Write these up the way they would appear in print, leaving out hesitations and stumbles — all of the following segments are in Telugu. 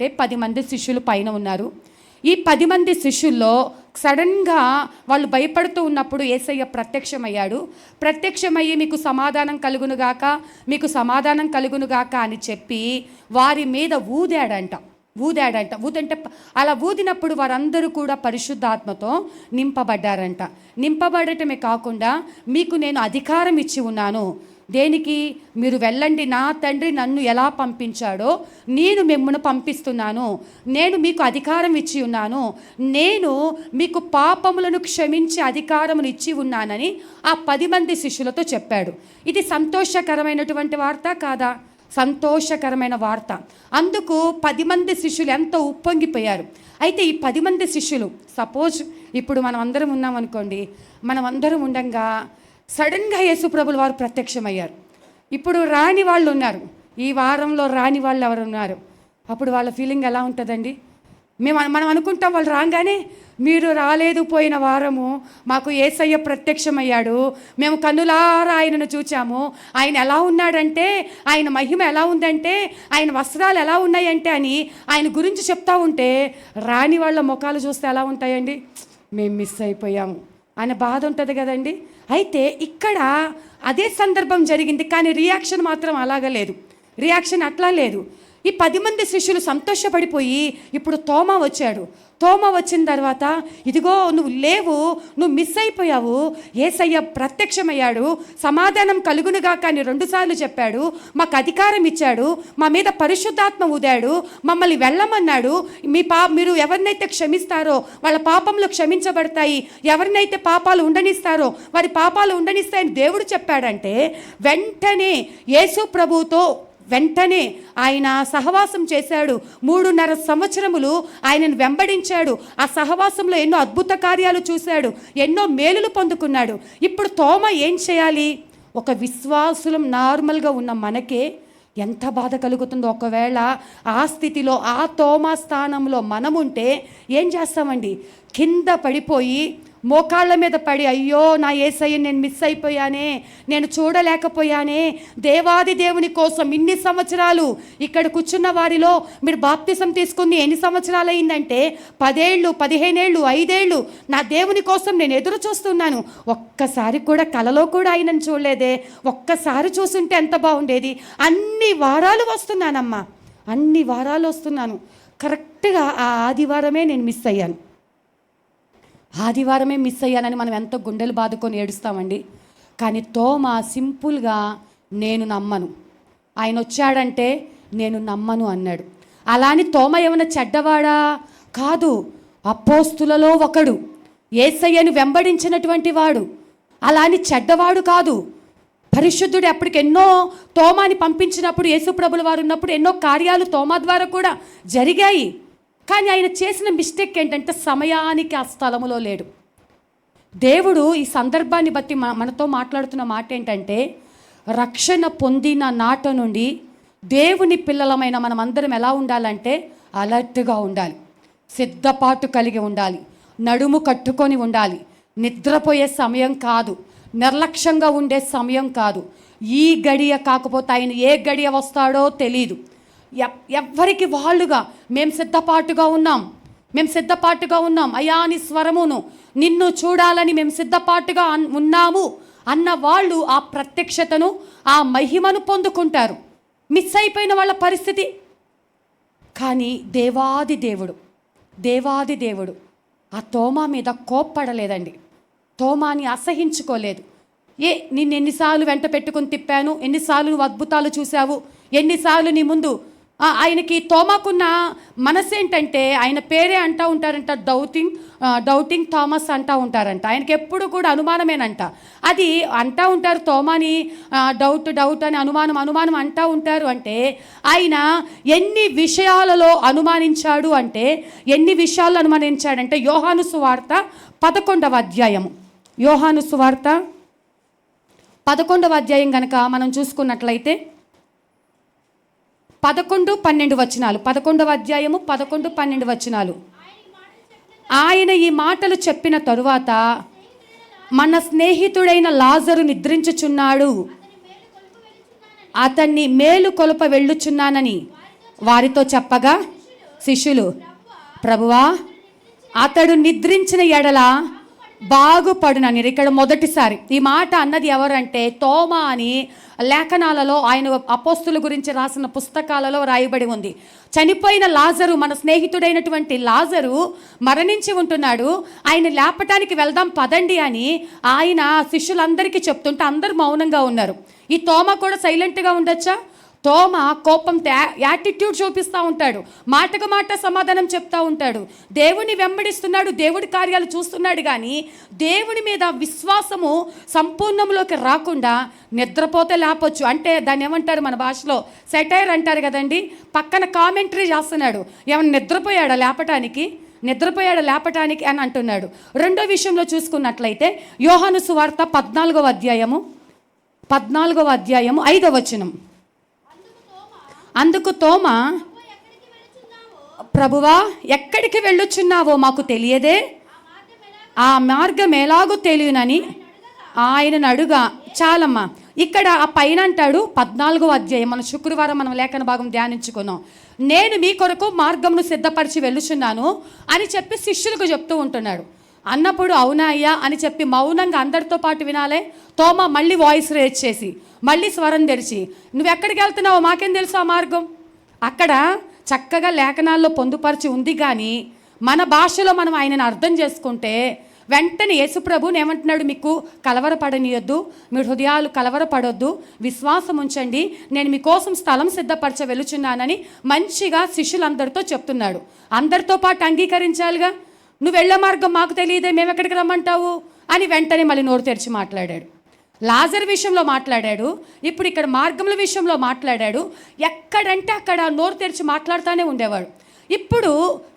10 మంది శిష్యులు పైన ఉన్నారు. ఈ 10 మంది శిష్యుల్లో సడన్గా వాళ్ళు భయపడుతూ ఉన్నప్పుడు యేసయ్య ప్రత్యక్షమయ్యాడు. ప్రత్యక్షమయ్యి మీకు సమాధానం కలుగునుగాక, మీకు సమాధానం కలుగునుగాక అని చెప్పి వారి మీద ఊదాడంట. ఊదంటే అలా ఊదినప్పుడు వారందరూ కూడా పరిశుద్ధాత్మతో నింపబడ్డారంట. నింపబడటమే కాకుండా మీకు నేను అధికారం ఇచ్చి ఉన్నాను. దేనికి? మీరు వెళ్ళండి, నా తండ్రి నన్ను ఎలా పంపించాడో నేను మిమ్మల్ని పంపిస్తున్నాను. నేను మీకు అధికారం ఇచ్చి ఉన్నాను. నేను మీకు పాపములను క్షమించే అధికారమును ఇచ్చి ఉన్నానని ఆ 10 మంది శిష్యులతో చెప్పాడు. ఇది సంతోషకరమైనటువంటి వార్త కాదా? సంతోషకరమైన వార్త. అందుకు 10 మంది శిష్యులు ఎంతో ఉప్పొంగిపోయారు. అయితే ఈ 10 మంది శిష్యులు, సపోజ్ ఇప్పుడు మనం అందరం ఉన్నామనుకోండి, మనం అందరం ఉండంగా సడన్గా యేసుప్రభుల వారు ప్రత్యక్షమయ్యారు. ఇప్పుడు రాని వాళ్ళు ఉన్నారు, ఈ వారంలో రాని వాళ్ళు ఎవరు ఉన్నారు, అప్పుడు వాళ్ళ ఫీలింగ్ ఎలా ఉంటుందండి? మనం అనుకుంటాం వాళ్ళు రాగానే, మీరు రాలేదు పోయిన వారము, మాకు యేసయ్య ప్రత్యక్షమయ్యాడు, మేము కన్నులారా ఆయనను చూచాము, ఆయన ఎలా ఉన్నాడంటే, ఆయన మహిమ ఎలా ఉందంటే, ఆయన వస్త్రాలు ఎలా ఉన్నాయంటే అని ఆయన గురించి చెప్తా ఉంటే రాని వాళ్ళ ముఖాలు చూస్తే ఎలా ఉంటాయండి? మేము మిస్ అయిపోయాము అనే బాధ ఉంటుంది కదండి. అయితే ఇక్కడ అదే సందర్భం జరిగింది, కానీ రియాక్షన్ మాత్రం అలాగా లేదు. రియాక్షన్ అట్లా లేదు. ఈ 10 మంది శిష్యులు సంతోషపడిపోయి ఇప్పుడు తోమా వచ్చాడు. తోమా వచ్చిన తర్వాత, ఇదిగో నువ్వు లేవు, నువ్వు మిస్ అయిపోయావు, యేసయ్య ప్రత్యక్షమయ్యాడు, సమాధానం కలుగునుగా కానీ 2 సార్లు చెప్పాడు, మాకు అధికారం ఇచ్చాడు, మా మీద పరిశుద్ధాత్మ ఊదాడు, మమ్మల్ని వెళ్ళమన్నాడు, మీరు ఎవరినైతే క్షమిస్తారో వాళ్ళ పాపములు క్షమించబడతాయి, ఎవరినైతే పాపాలు ఉండనిస్తారో వారి పాపాలు ఉండనిస్తాయని దేవుడు చెప్పాడంటే వెంటనే యేసు ప్రభువుతో వెంటనే ఆయన సహవాసం చేశాడు. 3.5 సంవత్సరములు ఆయనను వెంబడించాడు. ఆ సహవాసంలో ఎన్నో అద్భుత కార్యాలు చూశాడు, ఎన్నో మేలులు పొందుకున్నాడు. ఇప్పుడు తోమా ఏం చేయాలి? ఒక విశ్వాసులం నార్మల్గా ఉన్న మనకే ఎంత బాధ కలుగుతుందో. ఒకవేళ ఆ స్థితిలో, ఆ తోమా స్థానంలో మనముంటే ఏం చేస్తామండి? కింద పడిపోయి మోకాళ్ళ మీద పడి, అయ్యో నా యేసయ్య నేను మిస్ అయిపోయానే, నేను చూడలేకపోయానే, దేవాది దేవుని కోసం ఇన్ని సంవత్సరాలు. ఇక్కడ కూర్చున్న వారిలో మీరు బాప్తిసం తీసుకుని ఎన్ని సంవత్సరాలు అయిందంటే 10 ఏళ్ళు, 15 ఏళ్ళు, 5 ఏళ్ళు నా దేవుని కోసం నేను ఎదురు చూస్తున్నాను. ఒక్కసారి కూడా కలలో కూడా ఆయనను చూడలేదే, ఒక్కసారి చూస్తుంటే ఎంత బాగుండేది. అన్ని వారాలు వస్తున్నానమ్మా, అన్ని వారాలు వస్తున్నాను, కరెక్ట్గా ఆ ఆదివారమే నేను మిస్ అయ్యాను, ఆదివారమే మిస్ అయ్యానని మనం ఎంతో గుండెలు బాదుకొని ఏడుస్తామండి. కానీ తోమా సింపుల్గా నేను నమ్మను, ఆయన వచ్చాడంటే నేను నమ్మను అన్నాడు. అలా అని తోమా ఏమైనా చెడ్డవాడా? కాదు, అపోస్తులలో ఒకడు, యేసయ్యను వెంబడించినటువంటి వాడు. అలా అని చెడ్డవాడు కాదు, పరిశుద్ధుడు. అప్పటికి ఎన్నో తోమాని పంపించినప్పుడు, యేసుప్రభుల వారు ఉన్నప్పుడు ఎన్నో కార్యాలు తోమా ద్వారా కూడా జరిగాయి. కానీ ఆయన చేసిన మిస్టేక్ ఏంటంటే సమయానికి ఆ స్థలములో లేడు. దేవుడు ఈ సందర్భాన్ని బట్టి మనతో మాట్లాడుతున్న మాట ఏంటంటే, రక్షణ పొందిన నాట నుండి దేవుని పిల్లలమైన మనం అందరం ఎలా ఉండాలంటే అలర్ట్గా ఉండాలి, సిద్ధపాటు కలిగి ఉండాలి, నడుము కట్టుకొని ఉండాలి. నిద్రపోయే సమయం కాదు, నిర్లక్ష్యంగా ఉండే సమయం కాదు. ఈ గడియ కాకపోతే ఆయన ఏ గడియ వస్తాడో తెలీదు. ఎవ్వరికి వాళ్ళుగా మేము సిద్ధపాటుగా ఉన్నాం, అయ్యా నీ స్వరమును నిన్ను చూడాలని మేము సిద్ధపాటుగా ఉన్నాము అన్న వాళ్ళు ఆ ప్రత్యక్షతను, ఆ మహిమను పొందుకుంటారు. మిస్ అయిపోయిన వాళ్ళ పరిస్థితి. కానీ దేవాది దేవుడు ఆ తోమా మీద కోప్పడలేదండి, తోమాని అసహించుకోలేదు. నిన్ను ఎన్నిసార్లు వెంట పెట్టుకుని తిప్పాను, ఎన్నిసార్లు నువ్వు అద్భుతాలు చూశావు, ఎన్నిసార్లు నీ ముందు. ఆయనకి తోమాకున్న మనసు ఏంటంటే, ఆయన పేరే అంటూ ఉంటారంట, డౌటింగ్ థామస్ అంటూ ఉంటారంట. ఆయనకి ఎప్పుడు కూడా అనుమానమేనంట. అది అంటూ ఉంటారు తోమాని, డౌట్ అని అనుమానం అంటూ ఉంటారు. అంటే ఆయన ఎన్ని విషయాలలో అనుమానించాడు అంటే, ఎన్ని విషయాల్లో అనుమానించాడంటే, యోహాను సువార్త 11వ అధ్యాయము, యోహాను సువార్త 11వ అధ్యాయం కనుక మనం చూసుకున్నట్లయితే 11, 12 వచనాలు, 11వ అధ్యాయము 11, 12 వచనాలు. ఆయన ఈ మాటలు చెప్పిన తరువాత, మన స్నేహితుడైన లాజరు నిద్రించుచున్నాడు, అతన్ని మేలు కొలుప వెళ్ళుచున్నానని వారితో చెప్పగా శిష్యులు, ప్రభువా అతడు నిద్రించిన ఎడల బాగుపడునని. ఇక్కడ మొదటిసారి ఈ మాట అన్నది ఎవరంటే తోమా అని లేఖనాలలో, ఆయన అపోస్తుల గురించి రాసిన పుస్తకాలలో రాయబడి ఉంది. చనిపోయిన లాజరు, మన స్నేహితుడైనటువంటి లాజరు మరణించి ఉంటున్నాడు, ఆయన లేపటానికి వెళ్దాం పదండి అని ఆయన శిష్యులందరికీ చెప్తుంటే అందరూ మౌనంగా ఉన్నారు. ఈ తోమా కూడా సైలెంట్గా ఉండొచ్చా? తోమా కోపంతో యాటిట్యూడ్ చూపిస్తూ ఉంటాడు, మాటకు మాట సమాధానం చెప్తా ఉంటాడు, దేవుని వెంబడిస్తున్నాడు, దేవుడి కార్యాలు చూస్తున్నాడు, కానీ దేవుని మీద విశ్వాసము సంపూర్ణంలోకి రాకుండా నిద్రపోతే లేపొచ్చు. అంటే దాన్ని ఏమంటారు మన భాషలో, సెటైర్ అంటారు కదండి. పక్కన కామెంటరీ చేస్తున్నాడు, ఏమన్నా నిద్రపోయాడా లేపటానికి అని అంటున్నాడు. రెండో విషయంలో చూసుకున్నట్లయితే యోహాను సువార్త 14వ అధ్యాయము 5వ వచనం. అందుకు తోమా, ప్రభువా ఎక్కడికి వెళ్ళుచున్నావో మాకు తెలియదే, ఆ మార్గం ఎలాగో తెలియనని ఆయనను అడుగా. చాలమ్మా, ఇక్కడ ఆ పైన అంటాడు 14వ అధ్యాయం, మన శుక్రవారం మనం లేఖన భాగం ధ్యానించుకున్నాం. నేను మీ కొరకు మార్గంను సిద్ధపరిచి వెళ్ళుచున్నాను అని చెప్పి శిష్యులకు చెప్తూ ఉంటున్నాడు. అన్నప్పుడు అవునా అయ్యా అని చెప్పి మౌనంగా అందరితో పాటు వినాలే. తోమా మళ్ళీ వాయిస్ రేజ్ చేసి, మళ్ళీ స్వరం తెరిచి, నువ్వు ఎక్కడికి వెళ్తున్నావో మాకేం తెలుసు ఆ మార్గం. అక్కడ చక్కగా లేఖనాల్లో పొందుపరిచి ఉంది, కానీ మన భాషలో మనం ఆయనను అర్థం చేసుకుంటే వెంటనే యేసుప్రభుని ఏమంటున్నాడు, మీకు కలవరపడనీయొద్దు, మీ హృదయాలు కలవరపడొద్దు, విశ్వాసం ఉంచండి, నేను మీకోసం స్థలం సిద్ధపరచ వెలుచున్నానని మంచిగా శిష్యులందరితో చెప్తున్నాడు. అందరితో పాటు అంగీకరించాలిగా. నువ్వు వెళ్ళే మార్గం మాకు తెలియదే, మేము ఎక్కడికి రమ్మంటావు అని వెంటనే మళ్ళీ నోరు తెరిచి మాట్లాడాడు. లాజర్ విషయంలో మాట్లాడాడు, ఇప్పుడు ఇక్కడ మార్గముల విషయంలో మాట్లాడాడు. ఎక్కడంటే అక్కడ నోరు తెరిచి మాట్లాడుతూనే ఉండేవాడు. ఇప్పుడు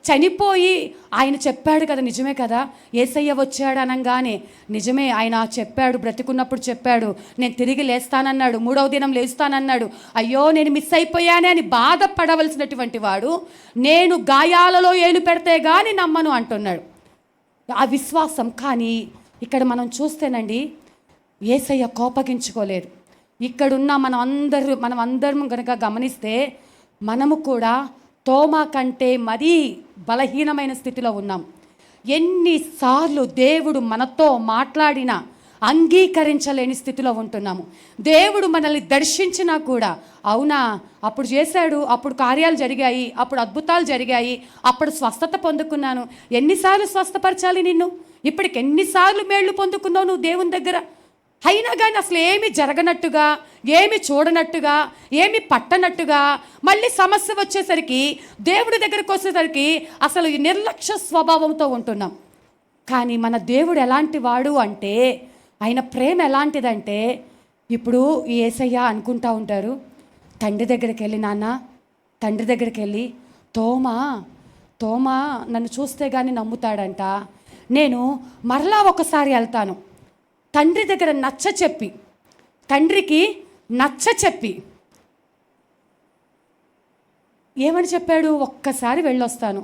చనిపోయి ఆయన చెప్పాడు కదా, నిజమే కదా, యేసయ్య వచ్చాడు అనగానే నిజమే, ఆయన చెప్పాడు, బ్రతికున్నప్పుడు చెప్పాడు, నేను తిరిగి లేస్తానన్నాడు, 3వ దినం లేస్తానన్నాడు. అయ్యో నేను మిస్ అయిపోయానే అని బాధపడవలసినటువంటి వాడు నేను గాయాలలో ఏలు పెడితే కానీ నమ్మను అంటున్నాడు. ఆ విశ్వాసం. కానీ ఇక్కడ మనం చూస్తేనండి, యేసయ్య కోపగించుకోలేదు. ఇక్కడున్న మనం అందరం కనుక గమనిస్తే మనము కూడా తోమా కంటే మరీ బలహీనమైన స్థితిలో ఉన్నాం. ఎన్నిసార్లు దేవుడు మనతో మాట్లాడినా అంగీకరించలేని స్థితిలో ఉంటున్నాము. దేవుడు మనల్ని దర్శించినా కూడా అవునా అప్పుడు చేశాడు, అప్పుడు కార్యాలు జరిగాయి, అప్పుడు అద్భుతాలు జరిగాయి, అప్పుడు స్వస్థత పొందుకున్నాను. ఎన్నిసార్లు స్వస్థపరచాలి నిన్ను? ఇప్పటికి ఎన్నిసార్లు మేళ్ళు పొందుకున్నావు నువ్వు దేవుని దగ్గర? అయినా కానీ అసలు ఏమి జరగనట్టుగా, ఏమి చూడనట్టుగా, ఏమి పట్టనట్టుగా, మళ్ళీ సమస్య వచ్చేసరికి దేవుడి దగ్గరకు వచ్చేసరికి అసలు ఈ నిర్లక్ష్య స్వభావంతో ఉంటున్నాం. కానీ మన దేవుడు ఎలాంటి వాడు అంటే, ఆయన ప్రేమ ఎలాంటిదంటే, ఇప్పుడు ఈ యేసయ్య అనుకుంటా ఉంటారు, తండ్రి దగ్గరికి వెళ్ళి, తండ్రి దగ్గరికి వెళ్ళి తోమా నన్ను చూస్తే కానీ నమ్ముతాడంట, నేను మరలా ఒకసారి వెళ్తాను, తండ్రి దగ్గర తండ్రికి నచ్చ చెప్పి ఏమని చెప్పాడు, ఒక్కసారి వెళ్ళొస్తాను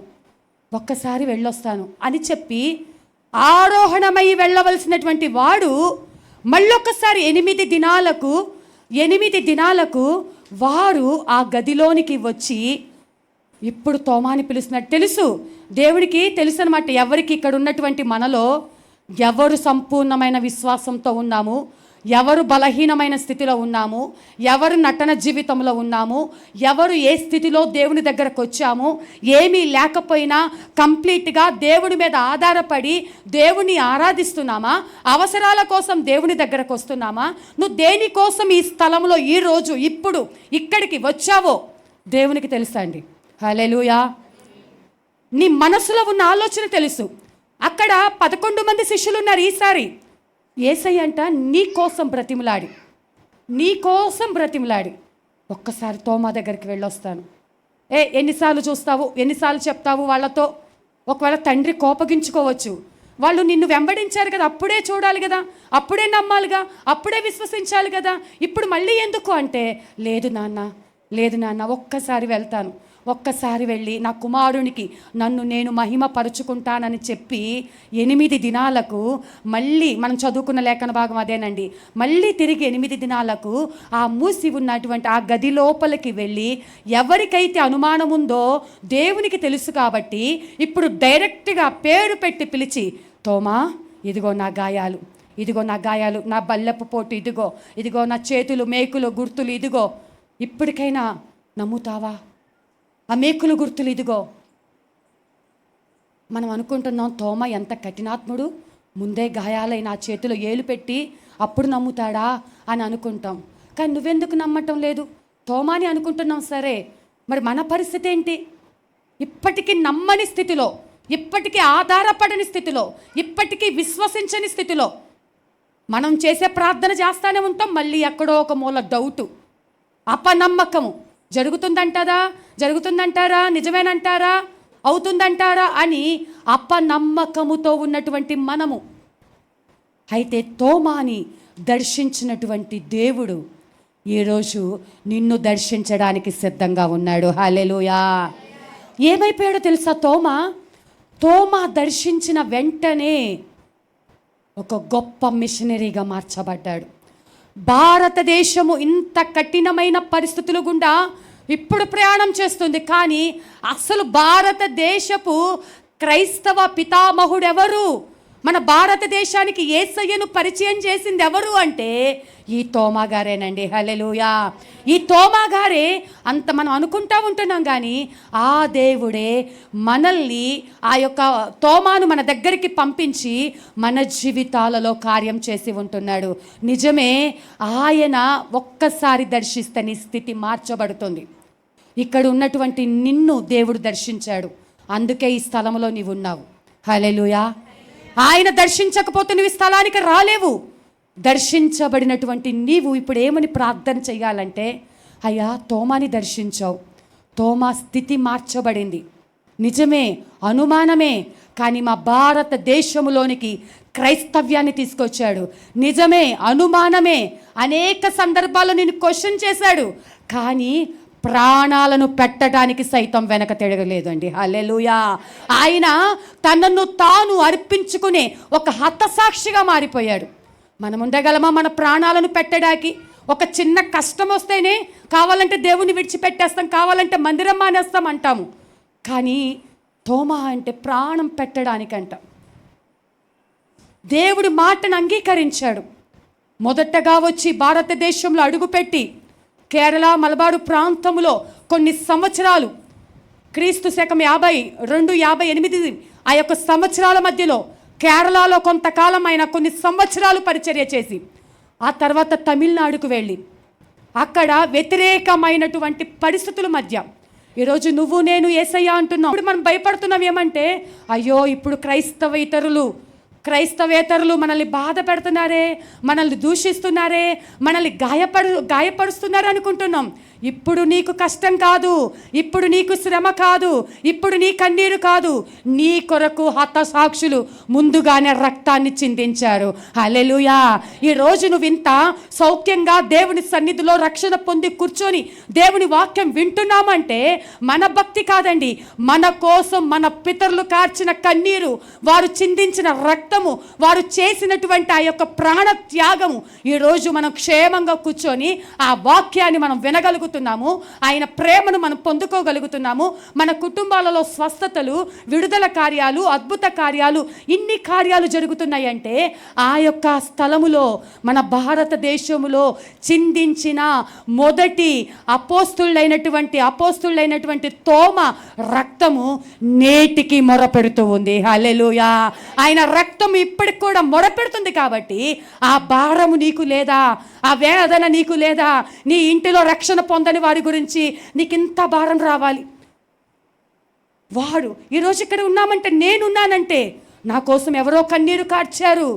అని చెప్పి ఆరోహణమై వెళ్ళవలసినటువంటి వాడు మళ్ళొక్కసారి 8 దినాలకు వారు ఆ గదిలోనికి వచ్చి ఇప్పుడు తోమాని పిలుస్తున్నట్టు తెలుసు. దేవుడికి తెలుసు అన్నమాట, ఎవరికి ఇక్కడ ఉన్నటువంటి మనలో ఎవరు సంపూర్ణమైన విశ్వాసంతో ఉన్నాము, ఎవరు బలహీనమైన స్థితిలో ఉన్నాము, ఎవరు నటన జీవితంలో ఉన్నాము, ఎవరు ఏ స్థితిలో దేవుని దగ్గరకు వచ్చాము, ఏమీ లేకపోయినా కంప్లీట్గా దేవుడి మీద ఆధారపడి దేవుని ఆరాధిస్తున్నామా, అవసరాల కోసం దేవుని దగ్గరకు వస్తున్నామా, నువ్వు దేనికోసం ఈ స్థలంలో ఈరోజు ఇప్పుడు ఇక్కడికి వచ్చావో దేవునికి తెలుసా అండి. హల్లెలూయా. నీ మనసులో ఉన్న ఆలోచన తెలుసు. అక్కడ 11 మంది శిష్యులు ఉన్నారు. ఈసారి యేసయ్య అంట నీ కోసం బ్రతిమలాడి ఒక్కసారి తోమా దగ్గరికి వెళ్ళొస్తాను. ఎన్నిసార్లు చూస్తావు, ఎన్నిసార్లు చెప్తావు వాళ్ళతో? ఒకవేళ తండ్రి కోపగించుకోవచ్చు, వాళ్ళు నిన్ను వెంబడించారు కదా, అప్పుడే చూడాలి కదా, అప్పుడే నమ్మాలిగా, అప్పుడే విశ్వసించాలి కదా, ఇప్పుడు మళ్ళీ ఎందుకు అంటే, లేదు నాన్న ఒక్కసారి వెళ్తాను, ఒక్కసారి వెళ్ళి నా కుమారునికి నన్ను నేను మహిమపరుచుకుంటానని చెప్పి 8 దినాలకు మళ్ళీ మనం చదువుకున్న లేఖన భాగం అదేనండి, మళ్ళీ తిరిగి 8 దినాలకు ఆ మూసి ఉన్నటువంటి ఆ గది లోపలికి వెళ్ళి ఎవరికైతే అనుమానం ఉందో దేవునికి తెలుసు కాబట్టి ఇప్పుడు డైరెక్ట్గా పేరు పెట్టి పిలిచి, తోమా ఇదిగో నా గాయాలు, ఇదిగో నా గాయాలు, నా బల్లెపు పోటు ఇదిగో, ఇదిగో నా చేతులు మేకులు గుర్తులు ఇదిగో, ఇప్పటికైనా నమ్ముతావా? ఆ మేకులు గుర్తులు ఇదిగో. మనం అనుకుంటున్నాం తోమ ఎంత కఠినాత్ముడు, ముందే గాయాలైన ఆ చేతిలో ఏలు పెట్టి అప్పుడు నమ్ముతాడా అని అనుకుంటాం. కానీ నువ్వెందుకు నమ్మటం లేదు? తోమాని అనుకుంటున్నాం సరే, మరి మన పరిస్థితి ఏంటి? ఇప్పటికీ నమ్మని స్థితిలో, ఇప్పటికీ ఆధారపడని స్థితిలో, ఇప్పటికీ విశ్వసించని స్థితిలో మనం చేసే ప్రార్థన చేస్తూనే ఉంటాం. మళ్ళీ ఎక్కడో ఒక మూల డౌటు, అపనమ్మకము. జరుగుతుందంటారా, నిజమేనంటారా, అవుతుందంటారా అని అపనమ్మకముతో ఉన్నటువంటి మనము. అయితే తోమాని దర్శించినటువంటి దేవుడు ఈరోజు నిన్ను దర్శించడానికి సిద్ధంగా ఉన్నాడు. హల్లెలూయా. ఏమైపోయాడో తెలుసా? తోమా దర్శించిన వెంటనే ఒక గొప్ప మిషనరీగా మార్చబడ్డాడు. భారతదేశము ఇంత కఠినమైన పరిస్థితుల గుండా ఇప్పుడు ప్రయాణం చేస్తుంది. కానీ అసలు భారతదేశపు క్రైస్తవ పితామహుడు ఎవరు? మన భారతదేశానికి యేసయ్యను పరిచయం చేసింది ఎవరు అంటే ఈ తోమా గారేనండి. హల్లెలూయా. ఈ తోమా గారే అంత మనం అనుకుంటా ఉంటున్నాం, కానీ ఆ దేవుడే మనల్ని, ఆ యొక్క తోమాను మన దగ్గరికి పంపించి మన జీవితాలలో కార్యం చేసి ఉంటున్నాడు. నిజమే, ఆయన ఒక్కసారి దర్శిస్తే నీ స్థితి మార్చబడుతుంది. ఇక్కడ ఉన్నటువంటి నిన్ను దేవుడు దర్శించాడు, అందుకే ఈ స్థలంలో నీవు ఉన్నావు. హల్లెలూయా. ఆయన దర్శించకపోతే నువ్వు ఈ స్థలానికి రాలేవు. దర్శించబడినటువంటి నీవు ఇప్పుడు ఏమని ప్రార్థన చేయాలంటే, అయ్యా తోమాని దర్శించావు, తోమా స్థితి మార్చబడింది. నిజమే, అనుమానమే, కానీ మా భారతదేశంలోనికి క్రైస్తవ్యాన్ని తీసుకొచ్చాడు. నిజమే, అనుమానమే, అనేక సందర్భాల్లో నేను క్వశ్చన్ చేశాడు, కానీ ప్రాణాలను పెట్టడానికి సైతం వెనక తిరగలేదండి. హల్లెలూయా. ఆయన తనను తాను అర్పించుకునే ఒక హతసాక్షిగా మారిపోయాడు. మనం ఉండగలమా మన ప్రాణాలను పెట్టడానికి? ఒక చిన్న కష్టం వస్తేనే కావాలంటే దేవుని విడిచిపెట్టేస్తాం, కావాలంటే మందిరం మానేస్తాం అంటాము. కానీ తోమా అంటే ప్రాణం పెట్టడానికంట దేవుడి మాటను అంగీకరించాడు. మొదటగా వచ్చి భారతదేశంలో అడుగుపెట్టి కేరళ మలబారు ప్రాంతంలో కొన్ని సంవత్సరాలు, క్రీస్తు శకం 52-58 ఆ యొక్క సంవత్సరాల మధ్యలో కేరళలో కొంతకాలం ఆయన కొన్ని సంవత్సరాలు పరిచర్య చేసి ఆ తర్వాత తమిళనాడుకు వెళ్ళి అక్కడ వ్యతిరేకమైనటువంటి పరిస్థితుల మధ్య ఈరోజు నువ్వు నేను యేసయ్య అంటున్నాం. ఇప్పుడు మనం భయపడుతున్నాం ఏమంటే, అయ్యో ఇప్పుడు క్రైస్తవేతరులు మనల్ని బాధ పెడుతున్నారే, మనల్ని దూషిస్తున్నారే, మనల్ని గాయపరుస్తున్నారు అనుకుంటున్నాం. ఇప్పుడు నీకు కష్టం కాదు, ఇప్పుడు నీకు శ్రమ కాదు, ఇప్పుడు నీ కన్నీరు కాదు. నీ కొరకు హతసాక్షులు ముందుగానే రక్తాన్ని చిందించారు. హల్లెలూయా. ఈరోజు నువ్వు ఇంత సౌఖ్యంగా దేవుని సన్నిధిలో రక్షణ పొంది కూర్చొని దేవుని వాక్యం వింటున్నామంటే మన భక్తి కాదండి, మన కోసం మన పితరులు కార్చిన కన్నీరు, వారు చిందించిన రక్తము, వారు చేసినటువంటి ఆ యొక్క ప్రాణ త్యాగము, ఈరోజు మనం క్షేమంగా కూర్చొని ఆ వాక్యాన్ని మనం వినగలుగుతున్నాము. ఆయన ప్రేమను మనం పొందుకోగలుగుతున్నాము. మన కుటుంబాలలో స్వస్థతలు, విడుదల కార్యాలు, అద్భుత కార్యాలు, ఇన్ని కార్యాలు జరుగుతున్నాయంటే ఆ యొక్క స్థలములో, మన భారతదేశములో చిందించిన మొదటి అపోస్తులైనటువంటి తోమ రక్తము నేటికి మొరపెడుతూ ఉంది. హల్లెలూయా. ఆయన రక్తం ఇప్పటికి కూడా మొరపెడుతుంది. కాబట్టి ఆ భారము నీకు లేదా, ఆ వేదన నీకు లేదా, నీ ఇంటిలో రక్షణ పొందని వారి గురించి నీకు ఇంత భారం రావాలి? వాడు ఈరోజు ఇక్కడ ఉన్నామంటే, నేనున్నానంటే నా కోసం ఎవరో కన్నీరు కార్చారు.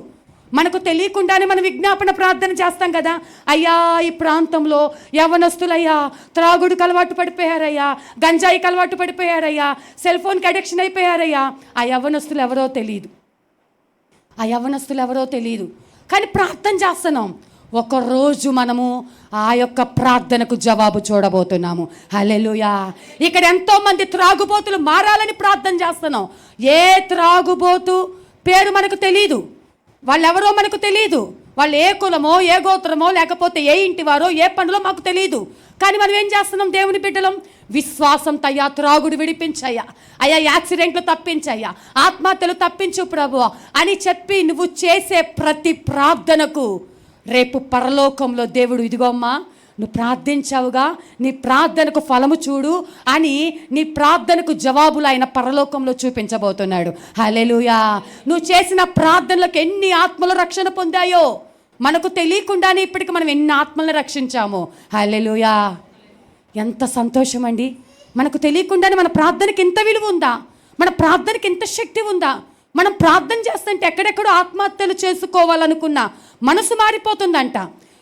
మనకు తెలియకుండానే మనం విజ్ఞాపన ప్రార్థన చేస్తాం కదా, అయ్యా ఈ ప్రాంతంలో యవ్వనస్తులయ్యా త్రాగుడికి అలవాటు పడిపోయారయ్యా, గంజాయికి అలవాటు పడిపోయారయ్యా, సెల్ ఫోన్కి అడిక్షన్ అయిపోయారయ్యా. ఆ యవ్వనస్తులు ఎవరో తెలియదు, కానీ ప్రార్థన చేస్తున్నాం. ఒకరోజు మనము ఆ యొక్క ప్రార్థనకు జవాబు చూడబోతున్నాము. హల్లెలూయా. ఇక్కడ ఎంతోమంది త్రాగుబోతులు మారాలని ప్రార్థన చేస్తున్నాం. ఏ త్రాగుబోతు పేరు మనకు తెలీదు, వాళ్ళెవరో మనకు తెలీదు, వాళ్ళు ఏ కులమో ఏ గోత్రమో లేకపోతే ఏ ఇంటి వారో ఏ పనులో మాకు తెలియదు. కానీ మనం ఏం చేస్తున్నాం? దేవుని బిడ్డలం విశ్వాసంతో, అయ్యా త్రాగుడు విడిపించయ్యా, అయ్యా యాక్సిడెంట్లు తప్పించయ్యా, ఆత్మహత్యలు తప్పించు ప్రభువా అని చెప్పి నువ్వు చేసే ప్రతి ప్రార్థనకు రేపు పరలోకంలో దేవుడు, ఇదిగోమ్మా నువ్వు ప్రార్థించావుగా, నీ ప్రార్థనకు ఫలము చూడు అని నీ ప్రార్థనకు జవాబులు ఆయన పరలోకంలో చూపించబోతున్నాడు. హల్లెలూయా. నువ్వు చేసిన ప్రార్థనలకు ఎన్ని ఆత్మల రక్షణ పొందాయో మనకు తెలియకుండానే ఇప్పటికి మనం ఎన్ని ఆత్మలను రక్షించామో. హల్లెలూయా. ఎంత సంతోషం అండి. మనకు తెలియకుండానే మన ప్రార్థనకి ఎంత విలువ ఉందా, మన ప్రార్థనకి ఎంత శక్తి ఉందా. మనం ప్రార్థన చేస్తుంటే ఎక్కడెక్కడో ఆత్మహత్యలు చేసుకోవాలనుకున్న మనసు మారిపోతుందంట.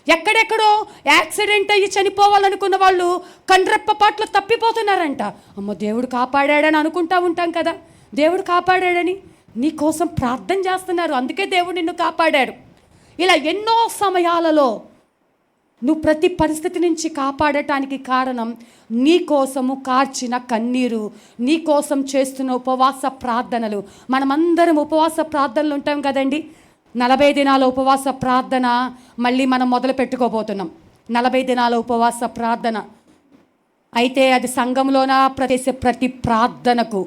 ఎక్కడెక్కడో యాక్సిడెంట్ అయ్యి చనిపోవాలనుకున్న వాళ్ళు కండ్రెప్పపాట్లు తప్పిపోతున్నారంట. అమ్మో దేవుడు కాపాడాడని అనుకుంటా ఉంటాం కదా, దేవుడు కాపాడాడని నీ కోసం ప్రార్థన చేస్తున్నారు, అందుకే దేవుడు నిన్ను కాపాడాడు. ఇలా ఎన్నో సమయాలలో నువ్వు ప్రతి పరిస్థితి నుంచి కాపాడటానికి కారణం నీ కోసము కార్చిన కన్నీరు, నీ కోసం చేస్తున్న ఉపవాస ప్రార్థనలు. మనమందరం ఉపవాస ప్రార్థనలు ఉంటాం కదండి. 40 దినాల ఉపవాస ప్రార్థన మళ్ళీ మనం మొదలు పెట్టుకోబోతున్నాం. 40 దినాల ఉపవాస ప్రార్థన అయితే అది సంఘంలోన చేసే ప్రతి ప్రార్థనకు,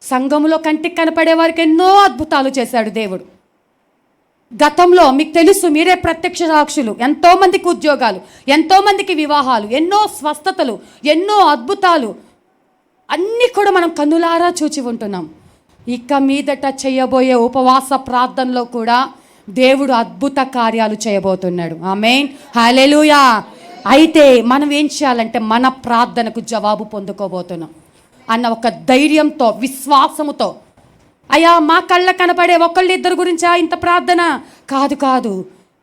సంఘంలో కంటికి కనపడే వారికి ఎన్నో అద్భుతాలు చేశాడు దేవుడు. గతంలో మీకు తెలుసు, మీరే ప్రత్యక్ష సాక్షులు. ఎంతోమందికి ఉద్యోగాలు, ఎంతోమందికి వివాహాలు, ఎన్నో స్వస్థతలు, ఎన్నో అద్భుతాలు అన్నీ కూడా మనం కన్నులారా చూచి ఉంటున్నాం. ఇక మీదట చేయబోయే ఉపవాస ప్రార్థనలో కూడా దేవుడు అద్భుత కార్యాలు చేయబోతున్నాడు. ఆమేన్. హల్లెలూయా. అయితే మనం ఏం చేయాలంటే మన ప్రార్థనకు జవాబు పొందుకోబోతున్నాం అన్న ఒక ధైర్యంతో, విశ్వాసముతో, అయ్యా మా కళ్ళ కనపడే ఒకళ్ళు ఇద్దరు గురించా ఇంత ప్రార్థన కాదు,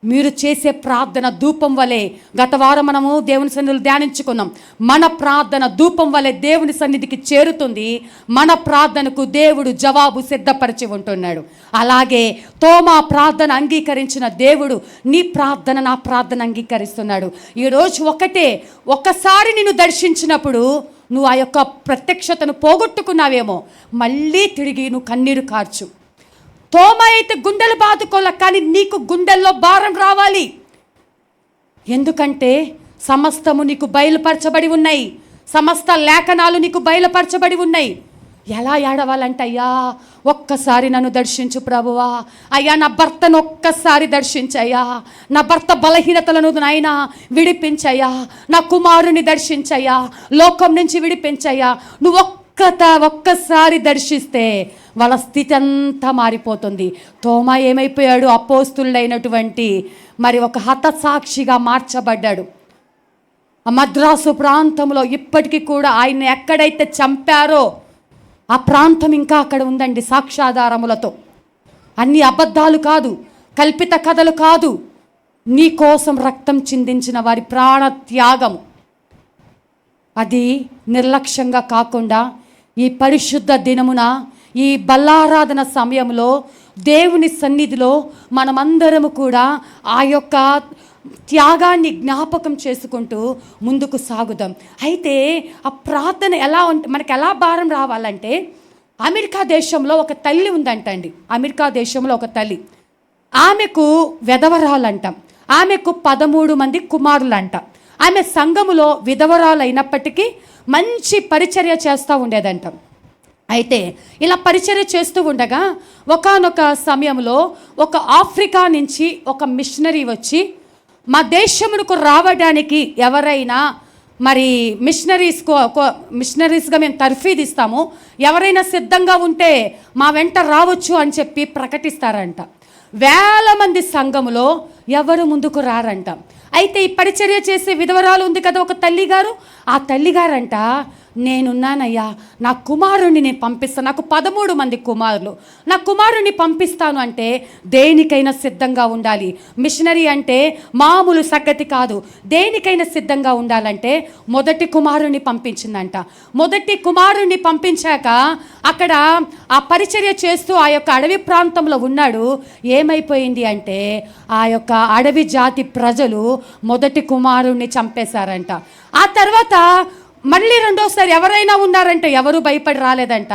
మీరు చేసే ప్రార్థన ధూపం వలె. గత వారం మనము దేవుని సన్నిధిలో ధ్యానించుకున్నాం. మన ప్రార్థన ధూపం వలె దేవుని సన్నిధికి చేరుతుంది. మన ప్రార్థనకు దేవుడు జవాబు సిద్ధపరిచి ఉంటున్నాడు. అలాగే తోమా ప్రార్థన అంగీకరించిన దేవుడు నీ ప్రార్థన, నా ప్రార్థన అంగీకరిస్తున్నాడు. ఈరోజు ఒక్కసారి నిన్ను దర్శించినప్పుడు నువ్వు ఆ యొక్క ప్రత్యక్షతను పోగొట్టుకున్నావేమో, మళ్ళీ తిరిగి నువ్వు కన్నీరు కార్చు. తోమా అయితే గుండెలు బాదుకోలే, కానీ నీకు గుండెల్లో భారం రావాలి. ఎందుకంటే సమస్తము నీకు బయలుపరచబడి ఉన్నాయి, సమస్త లేఖనాలు నీకు బయలుపరచబడి ఉన్నాయి. ఎలా ఏడవాలంటే, అయ్యా ఒక్కసారి నన్ను దర్శించు ప్రభువా, అయ్యా నా భర్తను ఒక్కసారి దర్శించయ్యా, నా భర్త బలహీనతలను నాయనా విడిపించయ్యా, నా కుమారుని దర్శించయ్యా, లోకం నుంచి విడిపించయ్యా. నువ్వు ఒక్కసారి దర్శిస్తే వాళ్ళ స్థితి అంతా మారిపోతుంది. తోమా ఏమైపోయాడు? అపోస్తులైనటువంటి మరి ఒక హతసాక్షిగా మార్చబడ్డాడు. మద్రాసు ప్రాంతంలో ఇప్పటికీ కూడా ఆయన ఎక్కడైతే చంపారో ఆ ప్రాంతం ఇంకా అక్కడ ఉందండి, సాక్ష్యాధారములతో. అన్ని అబద్ధాలు కాదు, కల్పిత కథలు కాదు, నీ కోసం రక్తం చిందించిన వారి ప్రాణ త్యాగము. అది నిర్లక్ష్యంగా కాకుండా ఈ పరిశుద్ధ దినమున, ఈ బల్లారాధన సమయంలో దేవుని సన్నిధిలో మనమందరము కూడా ఆ యొక్క త్యాగాన్ని జ్ఞాపకం చేసుకుంటూ ముందుకు సాగుదాం. అయితే ఆ ప్రార్థన మనకి ఎలా భారం రావాలంటే, అమెరికా దేశంలో ఒక తల్లి ఉందంటండి. అమెరికా దేశంలో ఒక తల్లి, ఆమెకు విధవరాలంట. ఆమెకు 13 మంది కుమారులంట. ఆమె సంఘములో విధవరాలు అయినప్పటికీ మంచి పరిచర్య చేస్తూ ఉండేదంట. అయితే ఇలా పరిచర్య చేస్తూ ఉండగా ఒకానొక సమయంలో ఒక ఆఫ్రికా నుంచి ఒక మిషనరీ వచ్చి, మా దేశమునకు రావడానికి ఎవరైనా మరి మిషనరీస్గా మేము తర్ఫీదు ఇస్తాము, ఎవరైనా సిద్ధంగా ఉంటే మా వెంట రావచ్చు అని చెప్పి ప్రకటిస్తారంట. వేల మంది సంఘములో ఎవరు ముందుకు రారంట. అయితే ఈ పరిచర్య చేసే విధవరాలు ఉంది కదా ఒక తల్లిగారు, ఆ తల్లిగారంట, నేనున్నానయ్యా, నా కుమారుణ్ణి నేను పంపిస్తాను, నాకు 13 మంది కుమారులు, నా కుమారుణ్ణి పంపిస్తాను అంటే దేనికైనా సిద్ధంగా ఉండాలి. మిషనరీ అంటే మామూలు సంగతి కాదు. దేనికైనా సిద్ధంగా ఉండాలంటే మొదటి కుమారుణ్ణి పంపించిందంట. మొదటి కుమారుణ్ణి పంపించాక అక్కడ ఆ పరిచర్య చేస్తూ ఆ యొక్క అడవి ప్రాంతంలో ఉన్నాడు. ఏమైపోయింది అంటే ఆ యొక్క అడవి జాతి ప్రజలు మొదటి కుమారుణ్ణి చంపేశారంట. ఆ తర్వాత మళ్ళీ రెండోసారి ఎవరైనా ఉన్నారంటే ఎవరు భయపడి రాలేదంట.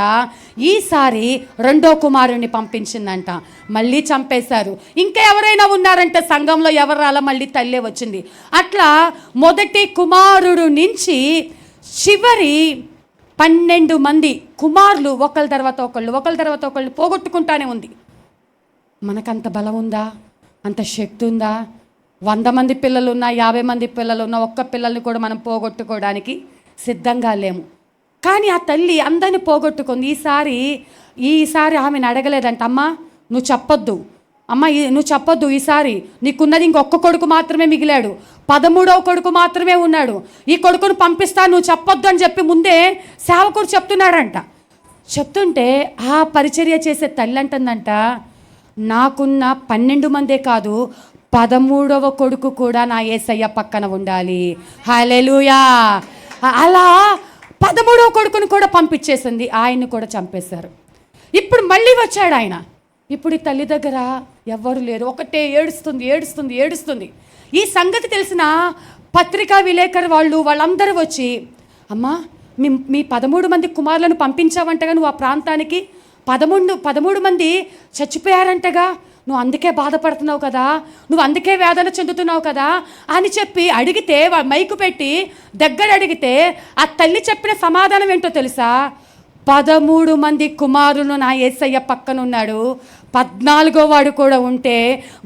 ఈసారి రెండో కుమారుణ్ణి పంపించిందంట, మళ్ళీ చంపేశారు. ఇంకా ఎవరైనా ఉన్నారంటే సంఘంలో ఎవరు రాలా, మళ్ళీ తల్లే వచ్చింది. అట్లా మొదటి కుమారుడు నుంచి చివరి 12 మంది కుమారులు ఒకళ్ళ తర్వాత ఒకళ్ళు పోగొట్టుకుంటానే ఉంది. మనకంత బలం ఉందా? అంత శక్తి ఉందా? 100 మంది పిల్లలున్నా, 50 మంది పిల్లలున్నా, ఒక్క పిల్లల్ని కూడా మనం పోగొట్టుకోవడానికి సిద్ధంగా లేము. కానీ ఆ తల్లి అందరిని పోగొట్టుకుంది. ఈసారి ఆమెను అడగలేదంట, అమ్మా నువ్వు చెప్పొద్దు, నువ్వు చెప్పొద్దు, ఈసారి నీకున్నది ఇంకొక కొడుకు మాత్రమే మిగిలాడు, 13వ కొడుకు మాత్రమే ఉన్నాడు, ఈ కొడుకును పంపిస్తా, నువ్వు చెప్పొద్దు అని చెప్పి ముందే సేవకుడు చెప్తున్నాడంట. చెప్తుంటే ఆ పరిచర్య చేసే తల్లి అంటుందంట, నాకున్న 12 మందే కాదు, 13వ కొడుకు కూడా నా యేసయ్య పక్కన ఉండాలి. హల్లెలూయా. అలా 13వ కొడుకును కూడా పంపించేసింది. ఆయన్ని కూడా చంపేశారు. ఇప్పుడు మళ్ళీ వచ్చాడు ఆయన. ఇప్పుడు ఈ తల్లి దగ్గర ఎవ్వరు లేరు. ఒకటే ఏడుస్తుంది. ఈ సంగతి తెలిసిన పత్రికా విలేకరు వాళ్ళందరూ వచ్చి, అమ్మా మీ 13 మంది కుమారులను పంపించావంటగా నువ్వు ఆ ప్రాంతానికి, 13 మంది చచ్చిపోయారంటగా, నువ్వు అందుకే బాధపడుతున్నావు కదా, నువ్వు అందుకే వేదన చెందుతున్నావు కదా అని చెప్పి అడిగితే, మైకు పెట్టి దగ్గర అడిగితే ఆ తల్లి చెప్పిన సమాధానం ఏంటో తెలుసా? 13 మంది కుమారులు నా యేసయ్య పక్కనున్నాడు, 14వ వాడు కూడా ఉంటే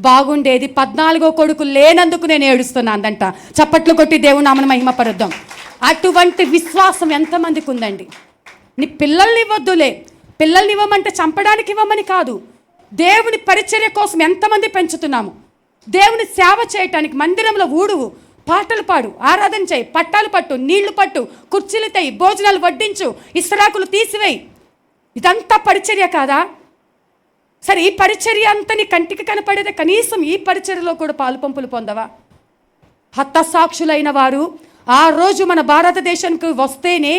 బాగుండేది, 14వ కొడుకు లేనందుకు నేను ఏడుస్తున్నానంట. చప్పట్లు కొట్టి దేవుని నామమున మహిమపరుద్దాం. అటువంటి విశ్వాసం ఎంతమందికి ఉందండి? నీ పిల్లల్ని ఇవ్వద్దులే, పిల్లల్ని ఇవ్వమంటే చంపడానికి ఇవ్వమని కాదు, దేవుని పరిచర్య కోసం ఎంతమంది పెంచుతున్నాము. దేవుని సేవ చేయటానికి మందిరంలో ఊడువు, పాటలు పాడు, ఆరాధన చేయి, పట్టాలు పట్టు, నీళ్లు పట్టు, కుర్చీలు తెయి, భోజనాలు వడ్డించు, ఇస్తరాకులు తీసివేయి. ఇదంతా పరిచర్య కాదా? సరే, ఈ పరిచర్య అంతా నీ కంటికి కనపడేదే, కనీసం ఈ పరిచర్యలో కూడా పాలు పంపులు పొందవా? హతసాక్షులైన వారు ఆ రోజు మన భారతదేశానికి వస్తేనే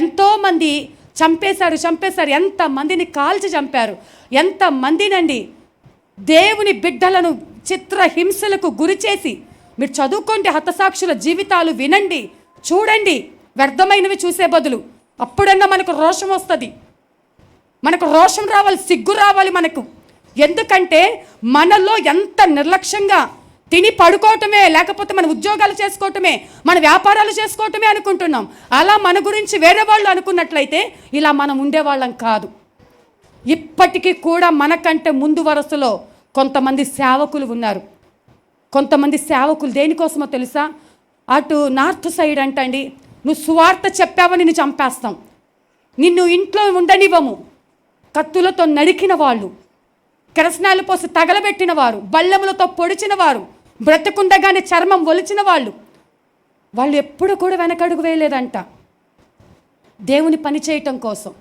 ఎంతోమంది చంపేశారు. ఎంతమందిని కాల్చి చంపారు, ఎంతమందినండి దేవుని బిడ్డలను చిత్రహింసలకు గురి చేసి. మీరు చదువుకోండి, హతసాక్షుల జీవితాలు వినండి, చూడండి. వ్యర్థమైనవి చూసే బదులు అప్పుడన్నా మనకు రోషం వస్తుంది, మనకు రోషం రావాలి, సిగ్గు రావాలి మనకు. ఎందుకంటే మనలో ఎంత నిర్లక్ష్యంగా తిని పడుకోవటమే, లేకపోతే మన ఉద్యోగాలు చేసుకోవటమే, మన వ్యాపారాలు చేసుకోవటమే అనుకుంటున్నాం. అలా మన గురించి వేరే వాళ్ళు అనుకున్నట్లయితే ఇలా మనం ఉండేవాళ్ళం కాదు. ఇప్పటికీ కూడా మనకంటే ముందు వరుసలో కొంతమంది సేవకులు ఉన్నారు. కొంతమంది సేవకులు దేనికోసమో తెలుసా? అటు నార్త్ సైడ్ అంటండి, నువ్వు సువార్త చెప్పావని నిన్ను చంపేస్తాం, నిన్ను ఇంట్లో ఉండనివ్వము, కత్తులతో నరికిన వాళ్ళు, కెరసనాలు పోసి తగలబెట్టిన వారు, బల్లెములతో పొడిచిన వారు, బ్రతకుండగానే చర్మం ఒలిచిన వాళ్ళు ఎప్పుడు కూడా వెనకడుగు వేయలేదంట దేవుని పని చేయటం కోసం.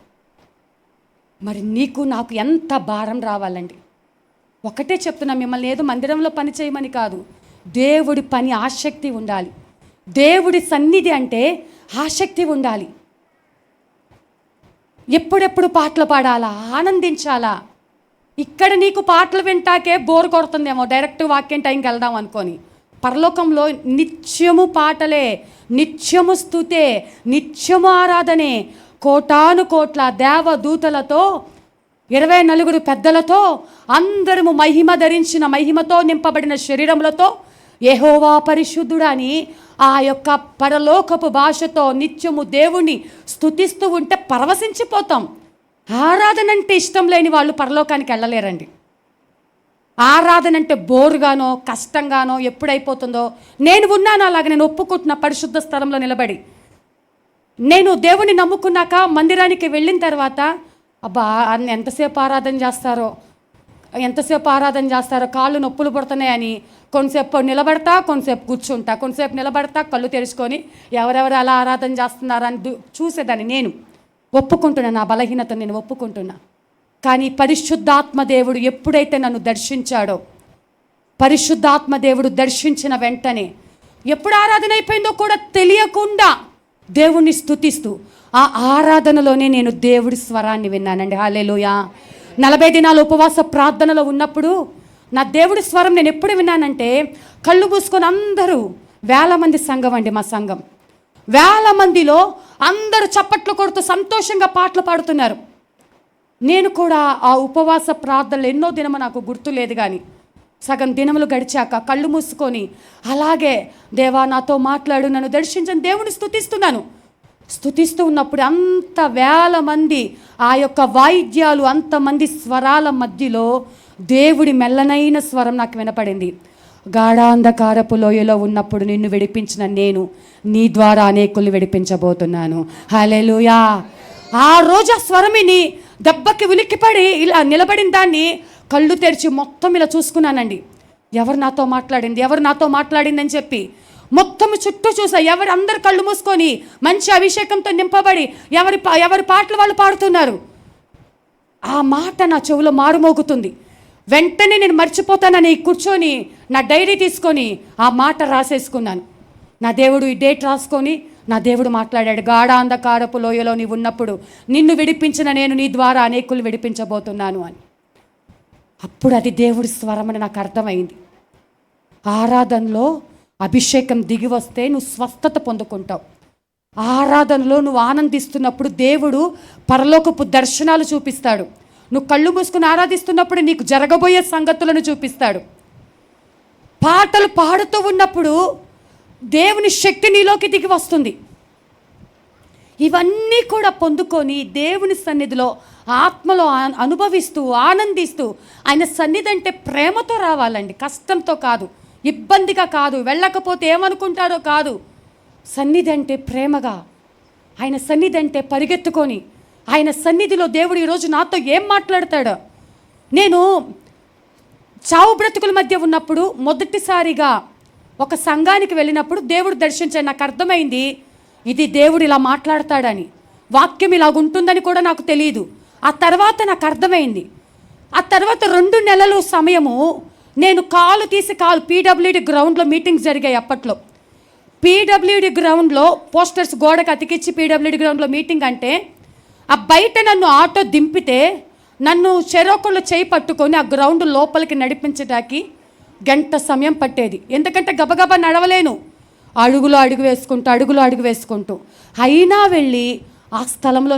మరి నీకు నాకు ఎంత భారం రావాలండి? ఒకటే చెప్తున్నా, మిమ్మల్ని ఏదో మందిరంలో పని చేయమని కాదు, దేవుడి పని ఆసక్తి ఉండాలి. దేవుడి సన్నిధి అంటే ఆసక్తి ఉండాలి. ఎప్పుడెప్పుడు పాటలు పాడాలా, ఆనందించాలా? ఇక్కడ నీకు పాటలు వింటాకే బోర్ కొడుతుందేమో, డైరెక్ట్ వాక్యం టైంకి వెళ్దాం అనుకొని. పరలోకంలో నిత్యము పాటలే, నిత్యము స్తుతే, నిత్యము ఆరాధనే, కోటాను కోట్ల దేవదూతలతో, 24 పెద్దలతో, అందరము మహిమ ధరించిన, మహిమతో నింపబడిన శరీరములతో యెహోవా పరిశుద్ధుడా అని ఆ యొక్క పరలోకపు భాషతో నిత్యము దేవుణ్ణి స్తుతిస్తూ ఉంటే పరవశించిపోతాం. ఆరాధన అంటే ఇష్టం లేని వాళ్ళు పరలోకానికి వెళ్ళలేరండి. ఆరాధన అంటే బోరుగానో కష్టంగానో ఎప్పుడైపోతుందో, నేను ఉన్నాను అలాగే, నేను ఒప్పుకుంటున్న పరిశుద్ధ స్థలంలో నిలబడి. నేను దేవుని నమ్ముకున్నాక మందిరానికి వెళ్ళిన తర్వాత, అబ్బా ఎంతసేపు ఆరాధన చేస్తారో, ఎంతసేపు ఆరాధన చేస్తారో, కాళ్ళు నొప్పులు పుడుతున్నాయని కొంతసేపు నిలబడతా, కొంతసేపు కూర్చుంటా, కొంతసేపు నిలబడతా కళ్ళు తెరుచుకొని ఎవరెవరు అలా ఆరాధన చేస్తున్నారని చూసేదాన్ని. నేను ఒప్పుకుంటున్నా, నా బలహీనత నేను ఒప్పుకుంటున్నా. కానీ పరిశుద్ధాత్మ దేవుడు ఎప్పుడైతే నన్ను దర్శించాడో, పరిశుద్ధాత్మ దేవుడు దర్శించిన వెంటనే ఎప్పుడు ఆరాధన అయిపోయిందో కూడా తెలియకుండా దేవుణ్ణి స్తుతిస్తూ ఆ ఆరాధనలోనే నేను దేవుడి స్వరాన్ని విన్నానండి. హల్లెలూయా. 40 దినాలు ఉపవాస ప్రార్థనలో ఉన్నప్పుడు నా దేవుడి స్వరం నేను ఎప్పుడు విన్నానంటే, కళ్ళు మూసుకొని అందరూ 1000 మంది సంఘం అండి, మా సంఘం 1000 మందిలో అందరూ చప్పట్లు కొడుతూ సంతోషంగా పాటలు పాడుతున్నారు. నేను కూడా ఆ ఉపవాస ప్రార్థనలు ఎన్నో దినము నాకు గుర్తు లేదు, కానీ సగం దినములు గడిచాక కళ్ళు మూసుకొని అలాగే దేవా నాతో మాట్లాడు, నన్ను దర్శించని దేవుని స్తుతిస్తున్నాను. స్తుతిస్తూ ఉన్నప్పుడు అంత 1000 మంది ఆ యొక్క వాయిద్యాలు, అంతమంది స్వరాల మధ్యలో దేవుడి మెల్లనైన స్వరం నాకు వినపడింది. గాఢాంధకారపు లోయలో ఉన్నప్పుడు నిన్ను విడిపించిన నేను నీ ద్వారా అనేకుల్ని విడిపించబోతున్నాను. హల్లెలూయా. ఆ రోజు ఆ స్వరమిని దెబ్బకి ఉలిక్కిపడి ఇలా నిలబడిన దాన్ని కళ్ళు తెరిచి మొత్తం ఇలా చూసుకున్నానండి. ఎవరు నాతో మాట్లాడింది, ఎవరు నాతో మాట్లాడిందని చెప్పి మొత్తం చుట్టూ చూసా. అందరు కళ్ళు మూసుకొని మంచి అభిషేకంతో నింపబడి ఎవరి పాటలు వాళ్ళు పాడుతున్నారు. ఆ మాట నా చెవిలో మారుమోగుతుంది. వెంటనే నేను మర్చిపోతానని కూర్చొని నా డైరీ తీసుకొని ఆ మాట రాసేసుకున్నాను. నా దేవుడు ఈ డేట్ రాసుకొని నా దేవుడు మాట్లాడాడు, గాఢాంధకారపు లోయలో నీవు ఉన్నప్పుడు నిన్ను విడిపించిన నేను నీ ద్వారా అనేకులు విడిపించబోతున్నాను అని. అప్పుడు అది దేవుడి స్వరం అని నాకు అర్థమైంది. ఆరాధనలో అభిషేకం దిగి వస్తే నువ్వు స్వస్థత పొందుకుంటావు. ఆరాధనలో నువ్వు ఆనందిస్తున్నప్పుడు దేవుడు పరలోకపు దర్శనాలు చూపిస్తాడు. నువ్వు కళ్ళు మూసుకుని ఆరాధిస్తున్నప్పుడు నీకు జరగబోయే సంగతులను చూపిస్తాడు. పాటలు పాడుతూ ఉన్నప్పుడు దేవుని శక్తి నీలోకి దిగి వస్తుంది. ఇవన్నీ కూడా పొందుకొని దేవుని సన్నిధిలో ఆత్మలో అనుభవిస్తూ ఆనందిస్తూ, ఆయన సన్నిధి అంటే ప్రేమతో రావాలండి, కష్టంతో కాదు, ఇబ్బందిగా కాదు, వెళ్ళకపోతే ఏమనుకుంటారో కాదు. సన్నిధి అంటే ప్రేమగా, ఆయన సన్నిధి అంటే పరిగెత్తుకొని, ఆయన సన్నిధిలో దేవుడు ఈరోజు నాతో ఏం మాట్లాడతాడో. నేను చావు బ్రతుకుల మధ్య ఉన్నప్పుడు మొదటిసారిగా ఒక సంఘానికి వెళ్ళినప్పుడు దేవుడు దర్శించాడు. నాకు అర్థమైంది ఇది దేవుడు ఇలా మాట్లాడతాడని, వాక్యం ఇలాగుంటుందని కూడా నాకు తెలియదు. ఆ తర్వాత నాకు అర్థమైంది. ఆ తర్వాత 2 నెలలు సమయము నేను కాలు పీడబ్ల్యూడి గ్రౌండ్లో మీటింగ్స్ జరిగాయి. అప్పట్లో పీడబ్ల్యూడి గ్రౌండ్లో పోస్టర్స్ గోడకు అతికిచ్చి పీడబ్ల్యూడి గ్రౌండ్లో మీటింగ్ అంటే, ఆ బయట నన్ను ఆటో దింపితే నన్ను చెరొకళ్ళు చేయి పట్టుకొని ఆ గ్రౌండ్ లోపలికి నడిపించడానికి 1 గంట సమయం పట్టేది. ఎందుకంటే గబగబా నడవలేను, అడుగులో అడుగు వేసుకుంటూ అయినా వెళ్ళి ఆ స్థలంలో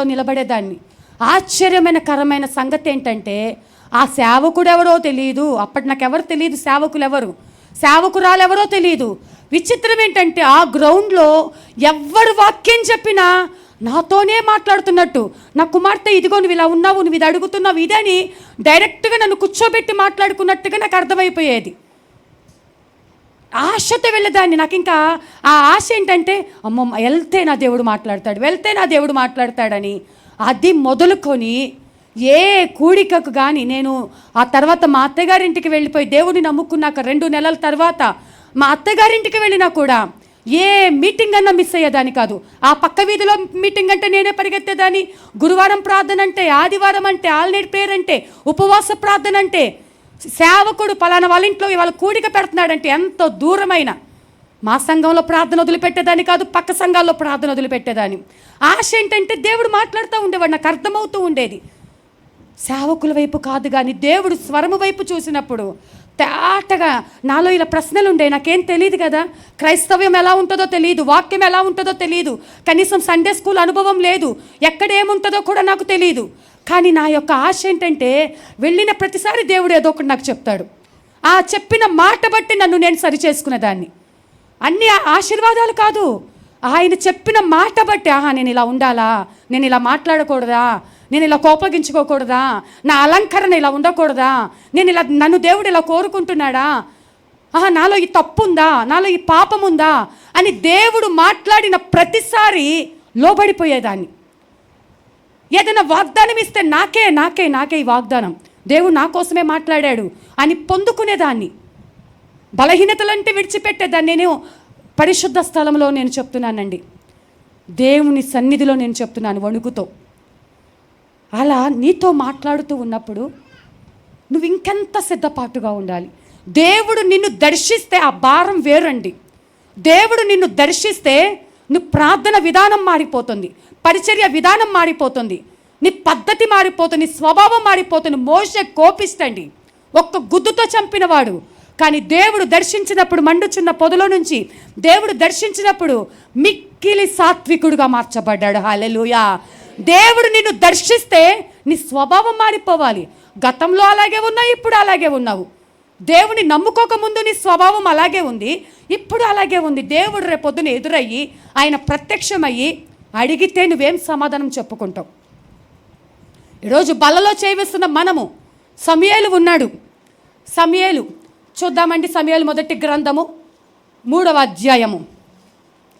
నిలబడేదాన్ని. ఆశ్చర్యకరమైన సంగతి ఏంటంటే, ఆ సేవకుడు ఎవరో తెలియదు. అప్పటి నాకు ఎవరు తెలియదు, సేవకురాలు ఎవరో తెలియదు. విచిత్రం ఏంటంటే, ఆ గ్రౌండ్లో ఎవరు వాక్యం చెప్పినా నాతోనే మాట్లాడుతున్నట్టు. నా కుమార్తె ఇదిగో నువ్వు ఇలా ఉన్నావు, నువ్వు ఇది అడుగుతున్నావు, ఇదని డైరెక్ట్గా నన్ను కూర్చోబెట్టి మాట్లాడుకున్నట్టుగా నాకు అర్థమైపోయేది. ఆశతో వెళ్ళేదాన్ని. నాకు ఇంకా ఆ ఆశ ఏంటంటే, అమ్మమ్మ వెళ్తే నా దేవుడు మాట్లాడతాడని అది మొదలుకొని ఏ కూడికకు కానీ నేను ఆ తర్వాత మా అత్తగారింటికి వెళ్ళిపోయి దేవుడిని నమ్ముకున్నాక 2 నెలల తర్వాత మా అత్తగారింటికి వెళ్ళినా కూడా ఏ మీటింగ్ అన్నా మిస్ అయ్యేదాన్ని కాదు. ఆ పక్క వీధిలో మీటింగ్ అంటే నేనే పరిగెత్తేదాన్ని. గురువారం ప్రార్థన అంటే, ఆదివారం అంటే, ఆల్నైట్ ప్రేయర్ అంటే, ఉపవాస ప్రార్థన అంటే, సేవకుడు పలానా వాళ్ళ ఇంట్లో ఇవాళ కూడిక పెడుతున్నాడంటే ఎంతో దూరమైన మా సంఘంలో ప్రార్థన వదిలిపెట్టేదాన్ని కాదు, పక్క సంఘాల్లో ప్రార్థన వదిలిపెట్టేదాన్ని. ఆశ ఏంటంటే దేవుడు మాట్లాడుతూ ఉండేవాడు, నాకు అర్థమవుతూ ఉండేది. సేవకుల వైపు కాదు కానీ దేవుడు స్వరము వైపు చూసినప్పుడు తేటగా నాలో ఇలా ప్రశ్నలు ఉండే. నాకేం తెలియదు కదా, క్రైస్తవ్యం ఎలా ఉంటుందో తెలియదు, వాక్యం ఎలా ఉంటుందో తెలియదు, కనీసం సండే స్కూల్ అనుభవం లేదు, ఎక్కడ ఏముంటుందో కూడా నాకు తెలియదు. కానీ నా యొక్క ఆశ ఏంటంటే, వెళ్ళిన ప్రతిసారి దేవుడు ఏదో ఒకటి నాకు చెప్తాడు. ఆ చెప్పిన మాట బట్టి నన్ను నేను సరిచేసుకునేదాన్ని. అన్ని ఆశీర్వాదాలు కాదు, ఆయన చెప్పిన మాట బట్టి, నేను ఇలా ఉండాలా, నేను ఇలా మాట్లాడకూడదా, నేను ఇలా కోపగించుకోకూడదా, నా అలంకరణ ఇలా ఉండకూడదా, నన్ను దేవుడు ఇలా కోరుకుంటున్నాడా, నాలో ఈ తప్పు ఉందా, నాలో ఈ పాపం ఉందా అని దేవుడు మాట్లాడిన ప్రతిసారి లోబడిపోయేదాన్ని. ఏదైనా వాగ్దానం ఇస్తే నాకే నాకే నాకే ఈ వాగ్దానం, దేవుడు నా కోసమే మాట్లాడాడు అని పొందుకునేదాన్ని. బలహీనతలంటే విడిచిపెట్టేదాన్ని. నేను పరిశుద్ధ స్థలంలో నేను చెప్తున్నానండి, దేవుని సన్నిధిలో నేను చెప్తున్నాను వణుకుతో. అలా నీతో మాట్లాడుతూ ఉన్నప్పుడు నువ్వు ఇంకెంత సిద్ధపాటుగా ఉండాలి. దేవుడు నిన్ను దర్శిస్తే ఆ భారం వేరండి. దేవుడు నిన్ను దర్శిస్తే నువ్వు ప్రార్థన విధానం మారిపోతుంది, పరిచర్య విధానం మారిపోతుంది, నీ పద్ధతి మారిపోతుంది, స్వభావం మారిపోతుంది. మోషే కోపిస్తండి, ఒక్క గుద్దుతో చంపినవాడు. కానీ దేవుడు దర్శించినప్పుడు మండుచున్న పొదలో నుంచి దేవుడు దర్శించినప్పుడు మిక్కిలి సాత్వికుడుగా మార్చబడ్డాడు. హల్లెలూయా. దేవుడు నిన్ను దర్శిస్తే నీ స్వభావం మారిపోవాలి. గతంలో అలాగే ఉన్నావు, ఇప్పుడు అలాగే ఉన్నావు. దేవుని నమ్ముకోక ముందు నీ స్వభావం అలాగే ఉంది, ఇప్పుడు అలాగే ఉంది. దేవుడు రేపొద్దున ఎదురయ్యి ఆయన ప్రత్యక్షమయ్యి అడిగితే నువ్వేం సమాధానం చెప్పుకుంటావు? ఈరోజు బలలో చేయిస్తున్న మనము, సమూయేలు ఉన్నాడు. సమూయేలు చూద్దామండి. సమూయేలు మొదటి గ్రంథము 3వ అధ్యాయము.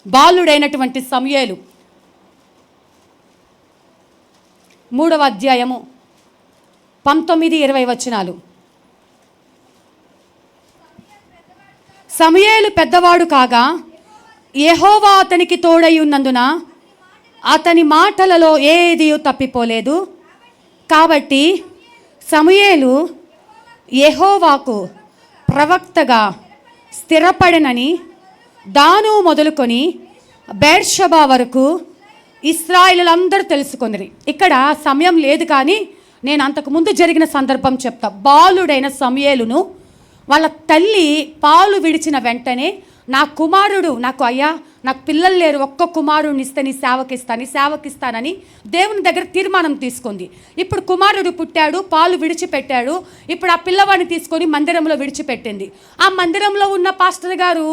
బాలుడైనటువంటి సమూయేలు 3వ అధ్యాయము 19-20 వచనాలు. సమూయేలు పెద్దవాడు కాగా యెహోవా అతనికి తోడై ఉన్నందున అతని మాటలలో ఏదీ తప్పిపోలేదు. కాబట్టి సమూయేలు యెహోవాకు ప్రవక్తగా స్థిరపడనని దాను మొదలుకొని బెర్షెబా వరకు ఇశ్రాయేలులందరూ తెలుసుకొనిరి. ఇక్కడ సమయం లేదు కానీ నేను అంతకుముందు జరిగిన సందర్భం చెప్తా. బాలుడైన సమూయేలును వాళ్ళ తల్లి పాలు విడిచిన వెంటనే, నా కుమారుడు నాకు పిల్లలు లేరు, ఒక్క కుమారుడిని ఇస్తే నీ సేవకిస్తానని దేవుని దగ్గర తీర్మానం తీసుకుంది. ఇప్పుడు కుమారుడు పుట్టాడు, పాలు విడిచిపెట్టాడు. ఇప్పుడు ఆ పిల్లవాడిని తీసుకొని మందిరంలో విడిచిపెట్టింది. ఆ మందిరంలో ఉన్న పాస్టర్ గారు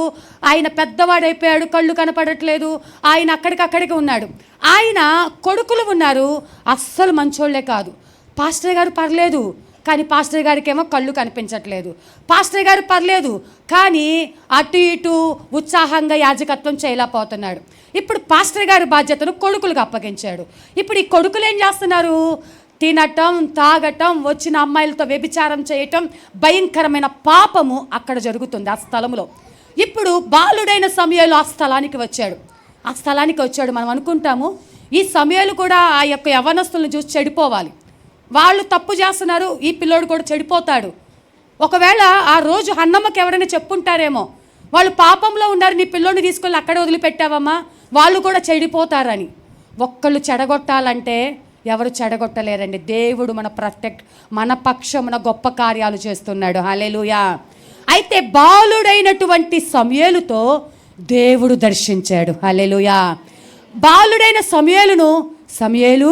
ఆయన పెద్దవాడైపోయాడు, కళ్ళు కనపడట్లేదు, ఆయన అక్కడికి ఉన్నాడు. ఆయన కొడుకులు ఉన్నారు, అస్సలు మంచోళ్లే కాదు. పాస్టర్ గారు పర్లేదు కానీ పాస్టర్ గారికి ఏమో కళ్ళు కనిపించట్లేదు. పాస్టర్ గారు పర్లేదు కానీ అటు ఇటు ఉత్సాహంగా యాజకత్వం చేయలేకపోతున్నాడు. ఇప్పుడు పాస్టర్ గారి బాధ్యతను కొడుకులకు అప్పగించాడు. ఇప్పుడు ఈ కొడుకులు ఏం చేస్తున్నారు? తినటం, తాగటం, వచ్చిన అమ్మాయిలతో వ్యభిచారం చేయటం, భయంకరమైన పాపము అక్కడ జరుగుతుంది ఆ స్థలంలో. ఇప్పుడు బాలుడైన సమూయేలు ఆ స్థలానికి వచ్చాడు. మనం అనుకుంటాము ఈ సమూయేలు కూడా ఆ యొక్క యవ్వనస్తులను చూసి చెడిపోవాలి, వాళ్ళు తప్పు చేస్తున్నారు, ఈ పిల్లోడు కూడా చెడిపోతాడు. ఒకవేళ ఆ రోజు హన్నమ్మకి ఎవరైనా చెప్పుంటారేమో, వాళ్ళు పాపంలో ఉన్నారు, నీ పిల్లోడిని తీసుకొని అక్కడ వదిలిపెట్టావమ్మా, వాళ్ళు కూడా చెడిపోతారని. ఒక్కళ్ళు చెడగొట్టాలంటే ఎవరు చెడగొట్టలేరండి. దేవుడు మన పక్షమున గొప్ప కార్యాలు చేస్తున్నాడు. హల్లెలూయా. అయితే బాలుడైనటువంటి సమూయేలుతో దేవుడు దర్శించాడు. హల్లెలూయా. బాలుడైన సమూయేలును సమూయేలు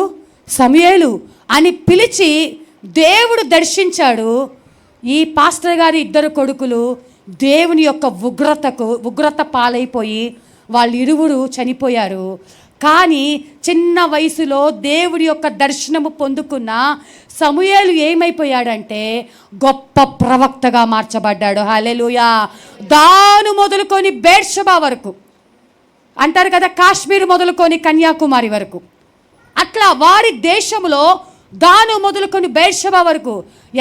సమూయేలు అని పిలిచి దేవుడు దర్శించాడు. ఈ పాస్టర్ గారి 2 కొడుకులు దేవుని యొక్క ఉగ్రత పాలైపోయి వాళ్ళిరువురు చనిపోయారు. కానీ చిన్న వయసులో దేవుడి యొక్క దర్శనము పొందుకున్న సమూయేలు ఏమైపోయాడంటే గొప్ప ప్రవక్తగా మార్చబడ్డాడు. హల్లెలూయా. దాను మొదలుకొని బెర్షెబా వరకు అంటారు కదా, కాశ్మీర్ మొదలుకొని కన్యాకుమారి వరకు, అట్లా వారి దేశంలో దాను మొదలుకొని బెర్షెబా వరకు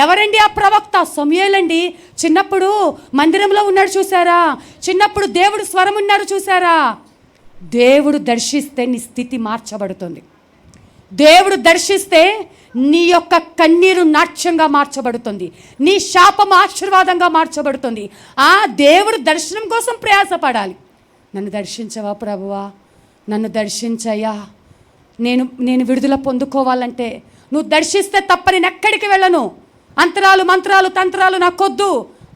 ఎవరండి ఆ ప్రవక్త? సమూయేలండి. చిన్నప్పుడు మందిరంలో ఉన్నాడు చూసారా, చిన్నప్పుడు దేవుడు స్వరం ఉన్నారు చూసారా. దేవుడు దర్శిస్తే నీ స్థితి మార్చబడుతుంది. దేవుడు దర్శిస్తే నీ యొక్క కన్నీరు నాట్యంగా మార్చబడుతుంది, నీ శాపం ఆశీర్వాదంగా మార్చబడుతుంది. ఆ దేవుడు దర్శనం కోసం ప్రయాసపడాలి. నన్ను దర్శించవా ప్రభువా, నన్ను దర్శించయ్యా, నేను విడుదల పొందుకోవాలంటే నువ్వు దర్శిస్తే తప్ప నేను ఎక్కడికి వెళ్ళను. అంతరాలు, మంత్రాలు, తంత్రాలు నాకొద్దు.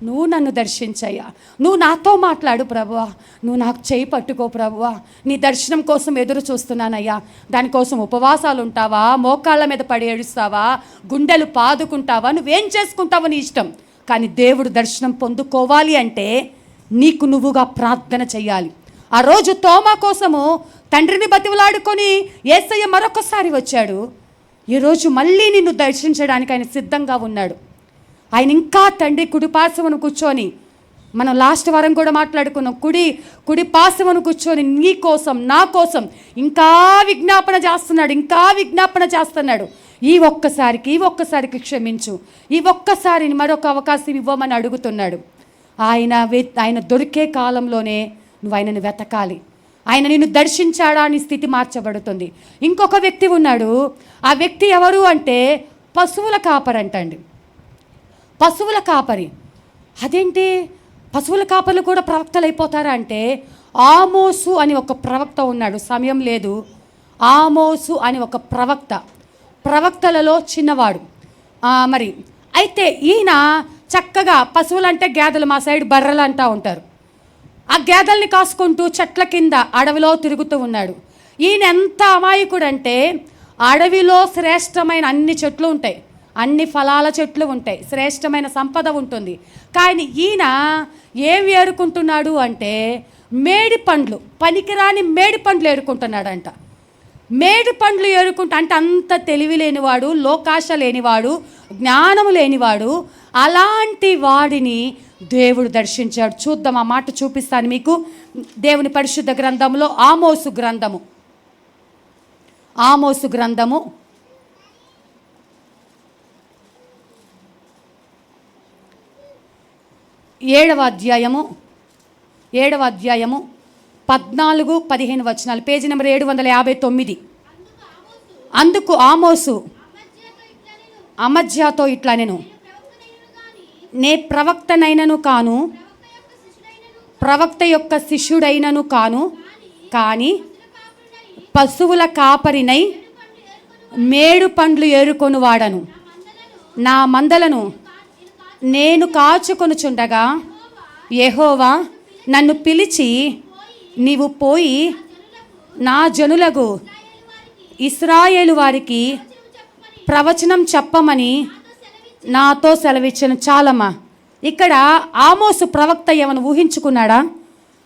నువ్వు నన్ను దర్శించయ్యా, నువ్వు నాతో మాట్లాడు ప్రభువా, నువ్వు నాకు చేయి పట్టుకో ప్రభువా, నీ దర్శనం కోసం ఎదురు చూస్తున్నానయ్యా. దానికోసం ఉపవాసాలు ఉంటావా, మోకాళ్ళ మీద పడి ఏడుస్తావా, గుండెలు పాదుకుంటావా, నువ్వేం చేసుకుంటావో నీ ఇష్టం. కానీ దేవుడు దర్శనం పొందుకోవాలి అంటే నీకు నువ్వుగా ప్రార్థన చెయ్యాలి. ఆ రోజు తోమా కోసము తండ్రిని బతిమలాడుకొని యేసయ్య మరొకసారి వచ్చాడు. ఈరోజు మళ్ళీ నిన్ను దర్శించడానికి ఆయన సిద్ధంగా ఉన్నాడు. ఆయన ఇంకా తండ్రి కుడిపార్శ్వమున కూర్చొని మనం లాస్ట్ వారం కూడా మాట్లాడుకున్నాం. కుడి పార్శ్వమున కూర్చొని నీ కోసం నా కోసం ఇంకా విజ్ఞాపన చేస్తున్నాడు. ఈ ఒక్కసారికి క్షమించు, ఈ ఒక్కసారిని మరొక అవకాశం ఇవ్వమని అడుగుతున్నాడు. ఆయన దొరికే కాలంలోనే నువ్వు ఆయనను వెతకాలి. ఆయన నిన్ను దర్శించాడా అని స్థితి మార్చబడుతుంది. ఇంకొక వ్యక్తి ఉన్నాడు. ఆ వ్యక్తి ఎవరు అంటే పశువుల కాపరంటండి. పశువుల కాపరి. అదేంటి పశువుల కాపర్లు కూడా ప్రవక్తలు అయిపోతారా అంటే, ఆమోసు అని ఒక ప్రవక్త ఉన్నాడు. సమయం లేదు. ఆమోసు అని ఒక ప్రవక్తలలో చిన్నవాడు. మరి అయితే ఈయన చక్కగా పశువులంటే గేదెలు, మా సైడ్ బర్రెలు అంటూ ఉంటారు. ఆ గేదెల్ని కాసుకుంటూ చెట్ల కింద అడవిలో తిరుగుతూ ఉన్నాడు. ఈయన ఎంత అమాయకుడంటే, అడవిలో శ్రేష్టమైన అన్ని చెట్లు ఉంటాయి, అన్ని ఫలాల చెట్లు ఉంటాయి, శ్రేష్టమైన సంపద ఉంటుంది. కానీ ఈయన ఏం ఏరుకుంటున్నాడు అంటే మేడి పండ్లు, పనికిరాని మేడి పండ్లు ఏరుకుంటున్నాడంట. మేడి పండ్లు ఏరుకుంటా అంటే అంత తెలివి లేనివాడు, లోకాశ లేనివాడు, జ్ఞానము లేనివాడు. అలాంటి వాడిని దేవుడు దర్శించాడు. చూద్దాం, ఆ మాట చూపిస్తాను మీకు. దేవుని పరిశుద్ధ గ్రంథంలో ఆమోసు గ్రంథము 7వ అధ్యాయము 14-15 వచనాలు, పేజీ నెంబర్ 759. అందుకు ఆమోసు అమజ్యాతో ఇట్లా నేను ప్రవక్తనైనను కాను, ప్రవక్త యొక్క శిష్యుడైనను కాను, కానీ పశువుల కాపరినై మేడు పండ్లు ఏరుకొని వాడను. నా మందలను నేను కాచుకొనుచుండగా యెహోవా నన్ను పిలిచి, నీవు పోయి నా జనులకు ఇశ్రాయేలు వారికి ప్రవచనం చెప్పమని నాతో సెలవిచ్చాను. చాలమ్మా. ఇక్కడ ఆమోసు ప్రవక్త ఏమని ఊహించుకున్నాడా?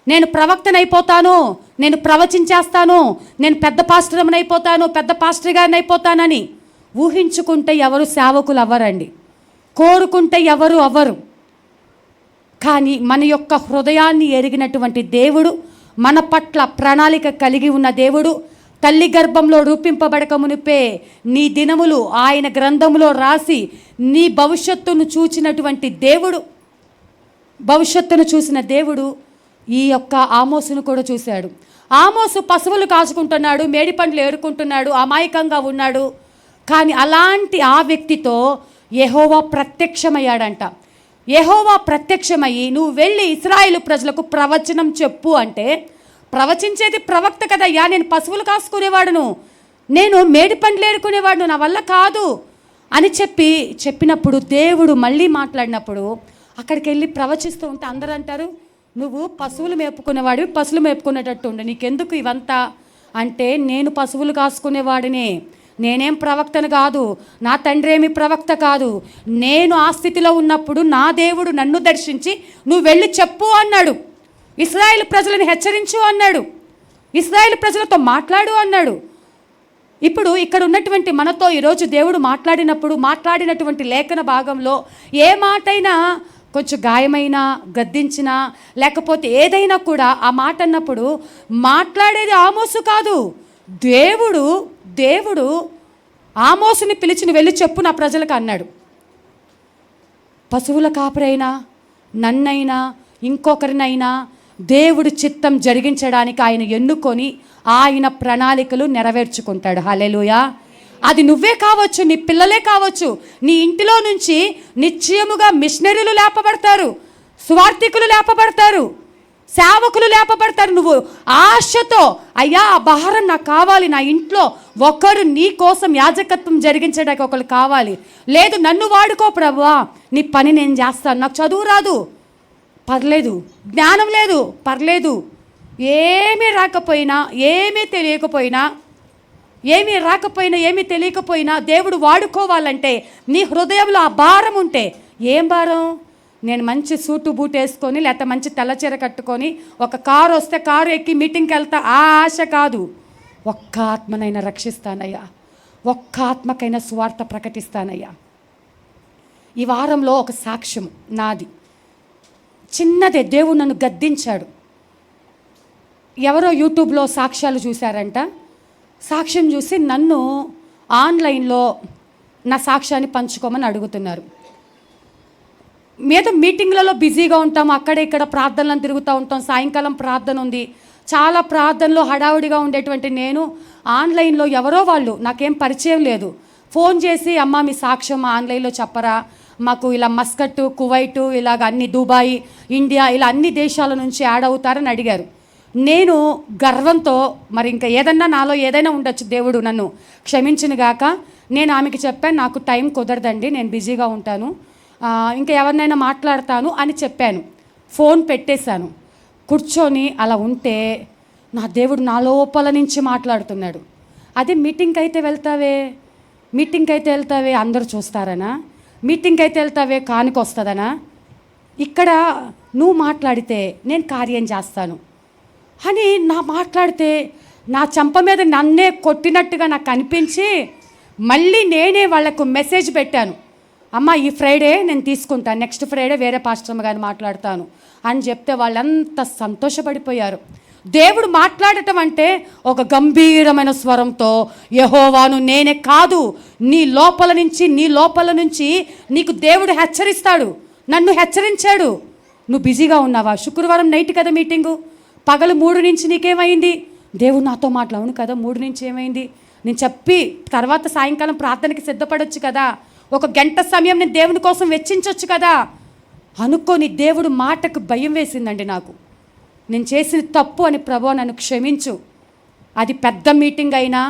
నేను ప్రవక్తనైపోతాను, నేను ప్రవచించేస్తాను, నేను పెద్ద పాస్టర్నైపోతాను, పెద్ద పాస్టర్ గారిని అయిపోతానని ఊహించుకుంటే ఎవరు సేవకులు అవ్వరండి, కోరుకుంటే ఎవరు అవ్వరు. కానీ మన యొక్క హృదయాన్ని ఎరిగినటువంటి దేవుడు, మన పట్ల ప్రణాళిక కలిగి ఉన్న దేవుడు, తల్లి గర్భంలో రూపింపబడక మునిపే నీ దినములు ఆయన గ్రంథములో రాసి నీ భవిష్యత్తును చూచినటువంటి దేవుడు, భవిష్యత్తును చూసిన దేవుడు ఈ యొక్క ఆమోసును కూడా చూశాడు. ఆమోసు పశువులు కాచుకుంటున్నాడు, మేడి పండ్లు ఏరుకుంటున్నాడు, అమాయకంగా ఉన్నాడు. కానీ అలాంటి ఆ వ్యక్తితో యెహోవా ప్రత్యక్షమయ్యాడంట. యెహోవా ప్రత్యక్షమయ్యి, నువ్వు వెళ్ళి ఇశ్రాయేలు ప్రజలకు ప్రవచనం చెప్పు అంటే, ప్రవచించేది ప్రవక్త కదయ్యా, నేను పశువులు కాసుకునేవాడును, నేను మేడి పండ్లు ఏరుకునేవాడును, నా వల్ల కాదు అని చెప్పినప్పుడు దేవుడు మళ్ళీ మాట్లాడినప్పుడు అక్కడికి వెళ్ళి ప్రవచిస్తూ ఉంటే అందరూ అంటారు, నువ్వు పశువులు మేపుకునేవాడివి, పశువులు మేపుకునేటట్టు ఉండే, నీకెందుకు ఇవంతా అంటే, నేను పశువులు కాసుకునేవాడినే, నేనేం ప్రవక్తను కాదు, నా తండ్రి ఏమి ప్రవక్త కాదు. నేను ఆ స్థితిలో ఉన్నప్పుడు నా దేవుడు నన్ను దర్శించి నువ్వు వెళ్ళి చెప్పు అన్నాడు. ఇశ్రాయేలు ప్రజలను హెచ్చరించు అన్నాడు, ఇశ్రాయేలు ప్రజలతో మాట్లాడు అన్నాడు. ఇప్పుడు ఇక్కడ ఉన్నటువంటి మనతో ఈరోజు దేవుడు మాట్లాడినటువంటి లేఖన భాగంలో ఏ మాటైనా కొంచెం గాయమైనా, గద్దించినా, లేకపోతే ఏదైనా కూడా ఆ మాట అన్నప్పుడు మాట్లాడేది ఆమోసు కాదు, దేవుడు ఆమోసుని పిలిచి వెళ్ళి చెప్పు నా ప్రజలకు అన్నాడు. పశువుల కాపరైనా, నన్నైనా, ఇంకొకరినైనా దేవుడు చిత్తం జరిగించడానికి ఆయన ఎన్నుకొని ఆయన ప్రణాళికలు నెరవేర్చుకుంటాడు. హల్లెలూయా. అది నువ్వే కావచ్చు, నీ పిల్లలే కావచ్చు, నీ ఇంటిలో నుంచి నిశ్చయముగా మిషనరీలు లేపబడతారు, సువార్థికులు లేపబడతారు, సేవకులు లేపబడతారు. నువ్వు ఆశతో, అయ్యా ఆ భారం నాకు కావాలి, నా ఇంట్లో ఒకరు నీ కోసం యాజకత్వం జరిగించడానికి ఒకరు కావాలి, లేదు నన్ను వాడుకో ప్రభువా, నీ పని నేను చేస్తాను, నాకు చదువు రాదు పర్లేదు, జ్ఞానం లేదు పర్లేదు, ఏమీ రాకపోయినా, ఏమీ తెలియకపోయినా దేవుడు వాడుకోవాలంటే నీ హృదయంలో ఆ భారం ఉంటే, ఏం భారం? నేను మంచి సూటు బూట్ వేసుకొని, లేకపోతే మంచి తెల్లచీర కట్టుకొని, ఒక కారు వస్తే కారు ఎక్కి మీటింగ్కి వెళ్తా, ఆ ఆశ కాదు. ఒక్క ఆత్మనైనా రక్షిస్తానయ్యా, ఒక్క ఆత్మకైనా సువార్త ప్రకటిస్తానయ్యా. ఈ వారంలో ఒక సాక్ష్యం నాది. చిన్నదే దేవుడు నన్ను గద్దించాడు. ఎవరో యూట్యూబ్లో సాక్ష్యాలు చూశారంట. సాక్ష్యం చూసి నన్ను ఆన్లైన్లో నా సాక్ష్యాన్ని పంచుకోమని అడుగుతున్నారు. మీద మీటింగ్లలో బిజీగా ఉంటాము, అక్కడ ఇక్కడ ప్రార్థనలను తిరుగుతూ ఉంటాం. సాయంకాలం ప్రార్థన ఉంది, చాలా ప్రార్థనలో హడావుడిగా ఉండేటువంటి నేను ఆన్లైన్లో ఎవరో వాళ్ళు నాకేం పరిచయం లేదు, ఫోన్ చేసి అమ్మ మీ సాక్ష్యం ఆన్లైన్లో చెప్పరా, మాకు ఇలా మస్కట్, కువైట్, ఇలాగ అన్ని దుబాయ్, ఇండియా ఇలా అన్ని దేశాల నుంచి యాడ్ అవుతారని అడిగారు. నేను గర్వంతో మరి ఇంకా ఏదన్నా నాలో ఏదైనా ఉండొచ్చు, దేవుడు నన్ను క్షమించును గాక, నేను ఆమెకి చెప్పాను నాకు టైం కుదరదండి, నేను బిజీగా ఉంటాను, ఇంకా ఎవరినైనా మాట్లాడతాను అని చెప్పాను. ఫోన్ పెట్టేశాను. కూర్చొని అలా ఉంటే నా దేవుడు నా లోపల నుంచి మాట్లాడుతున్నాడు. అదే మీటింగ్కి అయితే వెళ్తావే అందరూ చూస్తారనా, మీటింగ్కి అయితే వెళ్తావే కానికి వస్తుందనా, ఇక్కడ నువ్వు మాట్లాడితే నేను కార్యం చేస్తాను అని మాట్లాడితే నా చెంప మీద నన్నే కొట్టినట్టుగా నాకు అనిపించి మళ్ళీ నేనే వాళ్లకు మెసేజ్ పెట్టాను. అమ్మ ఈ ఫ్రైడే నేను తీసుకుంటాను, నెక్స్ట్ ఫ్రైడే వేరే పాస్టర్ గారిని మాట్లాడతాను అని చెప్తే వాళ్ళంతా సంతోషపడిపోయారు. దేవుడు మాట్లాడటం అంటే ఒక గంభీరమైన స్వరంతో, యెహోవాను నేనే కాదు, నీ లోపల నుంచి నీకు దేవుడు హెచ్చరిస్తాడు. నన్ను హెచ్చరించాడు. నువ్వు బిజీగా ఉన్నావా, శుక్రవారం నైట్ కదా మీటింగు, పగలు 3 నుంచి నీకేమైంది, దేవుడు నాతో మాట్లాడు కదా, 3 నుంచి ఏమైంది, నేను చెప్పి తర్వాత సాయంకాలం ప్రార్థనకి సిద్ధపడొచ్చు కదా, 1 గంట సమయం నేను దేవుని కోసం వెచ్చించవచ్చు కదా అనుకొని దేవుడు మాటకు భయం వేసిందండి నాకు. నేను చేసిన తప్పు అని ప్రభువా నన్ను క్షమించు. అది పెద్ద మీటింగ్ అయినా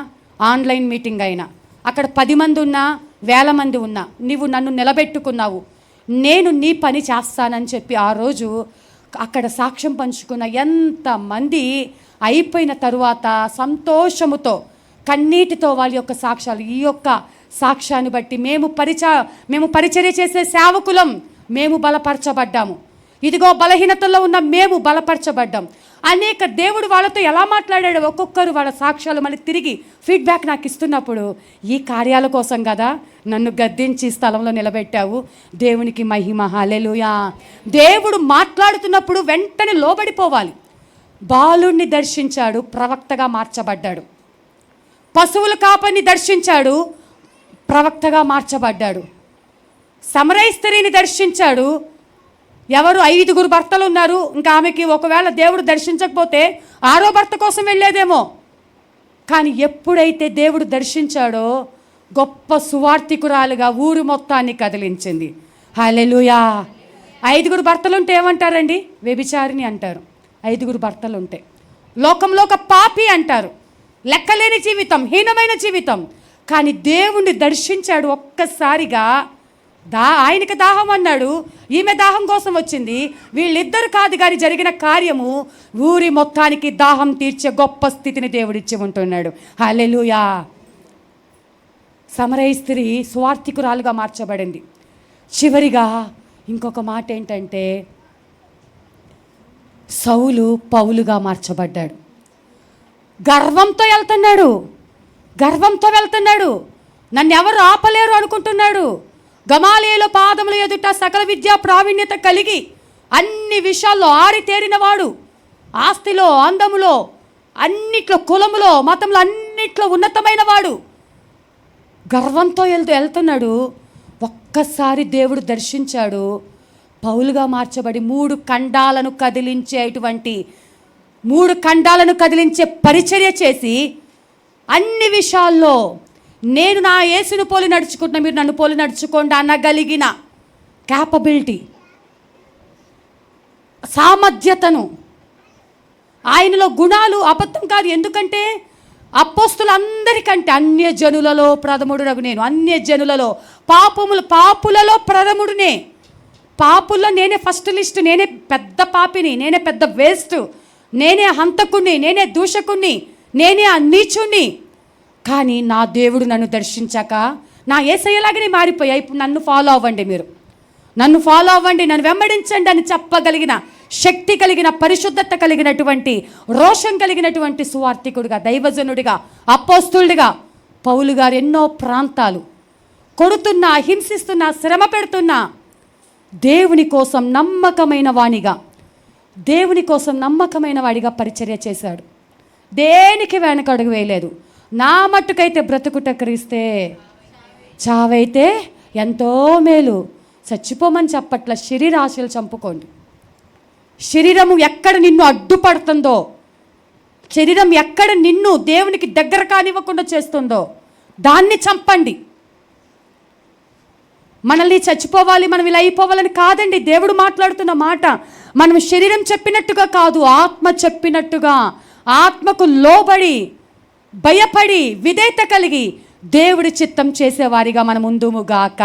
ఆన్లైన్ మీటింగ్ అయినా, అక్కడ 10 మంది ఉన్నా 1000 మంది ఉన్నా నీవు నన్ను నిలబెట్టుకున్నావు, నేను నీ పని చేస్తానని చెప్పి ఆ రోజు అక్కడ సాక్ష్యం పంచుకున్న ఎంతమంది అయిపోయిన తరువాత సంతోషముతో కన్నీటితో వాళ్ళ యొక్క సాక్ష్యాలు, ఈ యొక్క సాక్ష్యాన్ని బట్టి మేము పరిచర్య చేసే సేవకులం, మేము బలపరచబడ్డాము, ఇదిగో బలహీనతల్లో ఉన్న మేము బలపరచబడ్డాం. అనేక దేవుడు వాళ్ళతో ఎలా మాట్లాడాడు, ఒక్కొక్కరు వాళ్ళ సాక్ష్యాలు మళ్ళీ తిరిగి ఫీడ్బ్యాక్ నాకు ఇస్తున్నప్పుడు ఈ కార్యాల కోసం కదా నన్ను గద్దించి స్థలంలో నిలబెట్టావు, దేవునికి మహిమ, హల్లెలూయా. దేవుడు మాట్లాడుతున్నప్పుడు వెంటనే లోబడిపోవాలి. బాలుణ్ణి దర్శించాడు, ప్రవక్తగా మార్చబడ్డాడు. పశువుల కాపరిని దర్శించాడు, ప్రవక్తగా మార్చబడ్డాడు. సమరయ స్త్రీని దర్శించాడు. ఎవరు 5 భర్తలు ఉన్నారు, ఇంకా ఆమెకి ఒకవేళ దేవుడు దర్శించకపోతే 6వ భర్త కోసం వెళ్ళేదేమో. కానీ ఎప్పుడైతే దేవుడు దర్శించాడో గొప్ప సువార్థికురాలుగా ఊరు మొత్తాన్ని కదిలించింది. హల్లెలూయా. 5 భర్తలు ఉంటే ఏమంటారండి, వ్యభిచారిని అంటారు. 5 భర్తలు ఉంటే లోకంలో ఒక పాపి అంటారు, లెక్కలేని జీవితం, హీనమైన జీవితం. కానీ దేవుణ్ణి దర్శించాడు ఒక్కసారిగా. ఆయనకి దాహం అన్నాడు, ఈమె దాహం కోసం వచ్చింది, వీళ్ళిద్దరు కాదు కానీ జరిగిన కార్యము ఊరి మొత్తానికి దాహం తీర్చే గొప్ప స్థితిని దేవుడిచ్చి ఉంటున్నాడు. హల్లెలూయా. సమరయ స్త్రీ స్వార్థికురాలుగా మార్చబడింది. చివరిగా ఇంకొక మాట ఏంటంటే సౌలు పౌలుగా మార్చబడ్డాడు. గర్వంతో వెళ్తున్నాడు, నన్ను ఎవరు ఆపలేరు అనుకుంటున్నాడు. గమాలియేలు పాదముల ఎదుట సకల విద్యా ప్రావీణ్యత కలిగి అన్ని విషయాల్లో ఆరితేరినవాడు, ఆస్తిలో, అందములో, అన్నిట్లో, కులములో, మతంలో అన్నిట్లో ఉన్నతమైన వాడు. గర్వంతో వెళ్తున్నాడు. ఒక్కసారి దేవుడు దర్శించాడు. పౌలుగా మార్చబడి 3 ఖండాలను కదిలించే పరిచర్య చేసి అన్ని విషయాల్లో నేను నా యేసును పోలి నడుచుకుంటున్నా, మీరు నన్ను పోలి నడుచుకోండి అనగలిగిన క్యాపబిలిటీ, సామర్థ్యతను, ఆయనలో గుణాలు, అబద్ధం కాదు. ఎందుకంటే అపోస్తులందరికంటే అన్యజనులలో ప్రథముడునగు నేను, అన్యజనులలో పాపులలో ప్రథముడునే. పాపుల్లో నేనే ఫస్ట్ లిస్ట్, నేనే పెద్ద పాపిని, నేనే పెద్ద వేస్ట్, నేనే హంతకుణ్ణి, నేనే దూషకుణ్ణి, నేనే నీచుణ్ణి. కానీ నా దేవుడు నన్ను దర్శించాక నా యేసయ్యలాగానే మారిపోయా. ఇప్పుడు నన్ను ఫాలో అవ్వండి, మీరు నన్ను ఫాలో అవ్వండి, నన్ను వెంబడించండి అని చెప్పగలిగిన శక్తి కలిగిన, పరిశుద్ధత కలిగినటువంటి, రోషం కలిగినటువంటి సువార్థికుడిగా, దైవజనుడిగా, అపోస్తులుడిగా పౌలు గారు ఎన్నో ప్రాంతాలు కొడుతున్నా, హింసిస్తున్నా, శ్రమ పెడుతున్నా దేవుని కోసం నమ్మకమైన వాడిగా పరిచర్య చేశాడు. దేనికి వెనకడుగు వేయలేదు. నా మట్టుకైతే బ్రతుకుట క్రీస్తే, చావైతే ఎంతో మేలు. చచ్చిపోమని చెప్పట్ల, శరీరాశలు చంపుకోండి. శరీరము ఎక్కడ నిన్ను అడ్డుపడుతుందో, శరీరం ఎక్కడ నిన్ను దేవునికి దగ్గర కానివ్వకుండా చేస్తుందో దాన్ని చంపండి. మనల్ని చచ్చిపోవాలి, మనం ఇలా అయిపోవాలని కాదండి దేవుడు మాట్లాడుతున్న మాట. మనం శరీరం చెప్పినట్టుగా కాదు, ఆత్మ చెప్పినట్టుగా, ఆత్మకు లోబడి భయపడి విధేయత కలిగి దేవుడి చిత్తం చేసేవారిగా మనం ఉందుముగాక.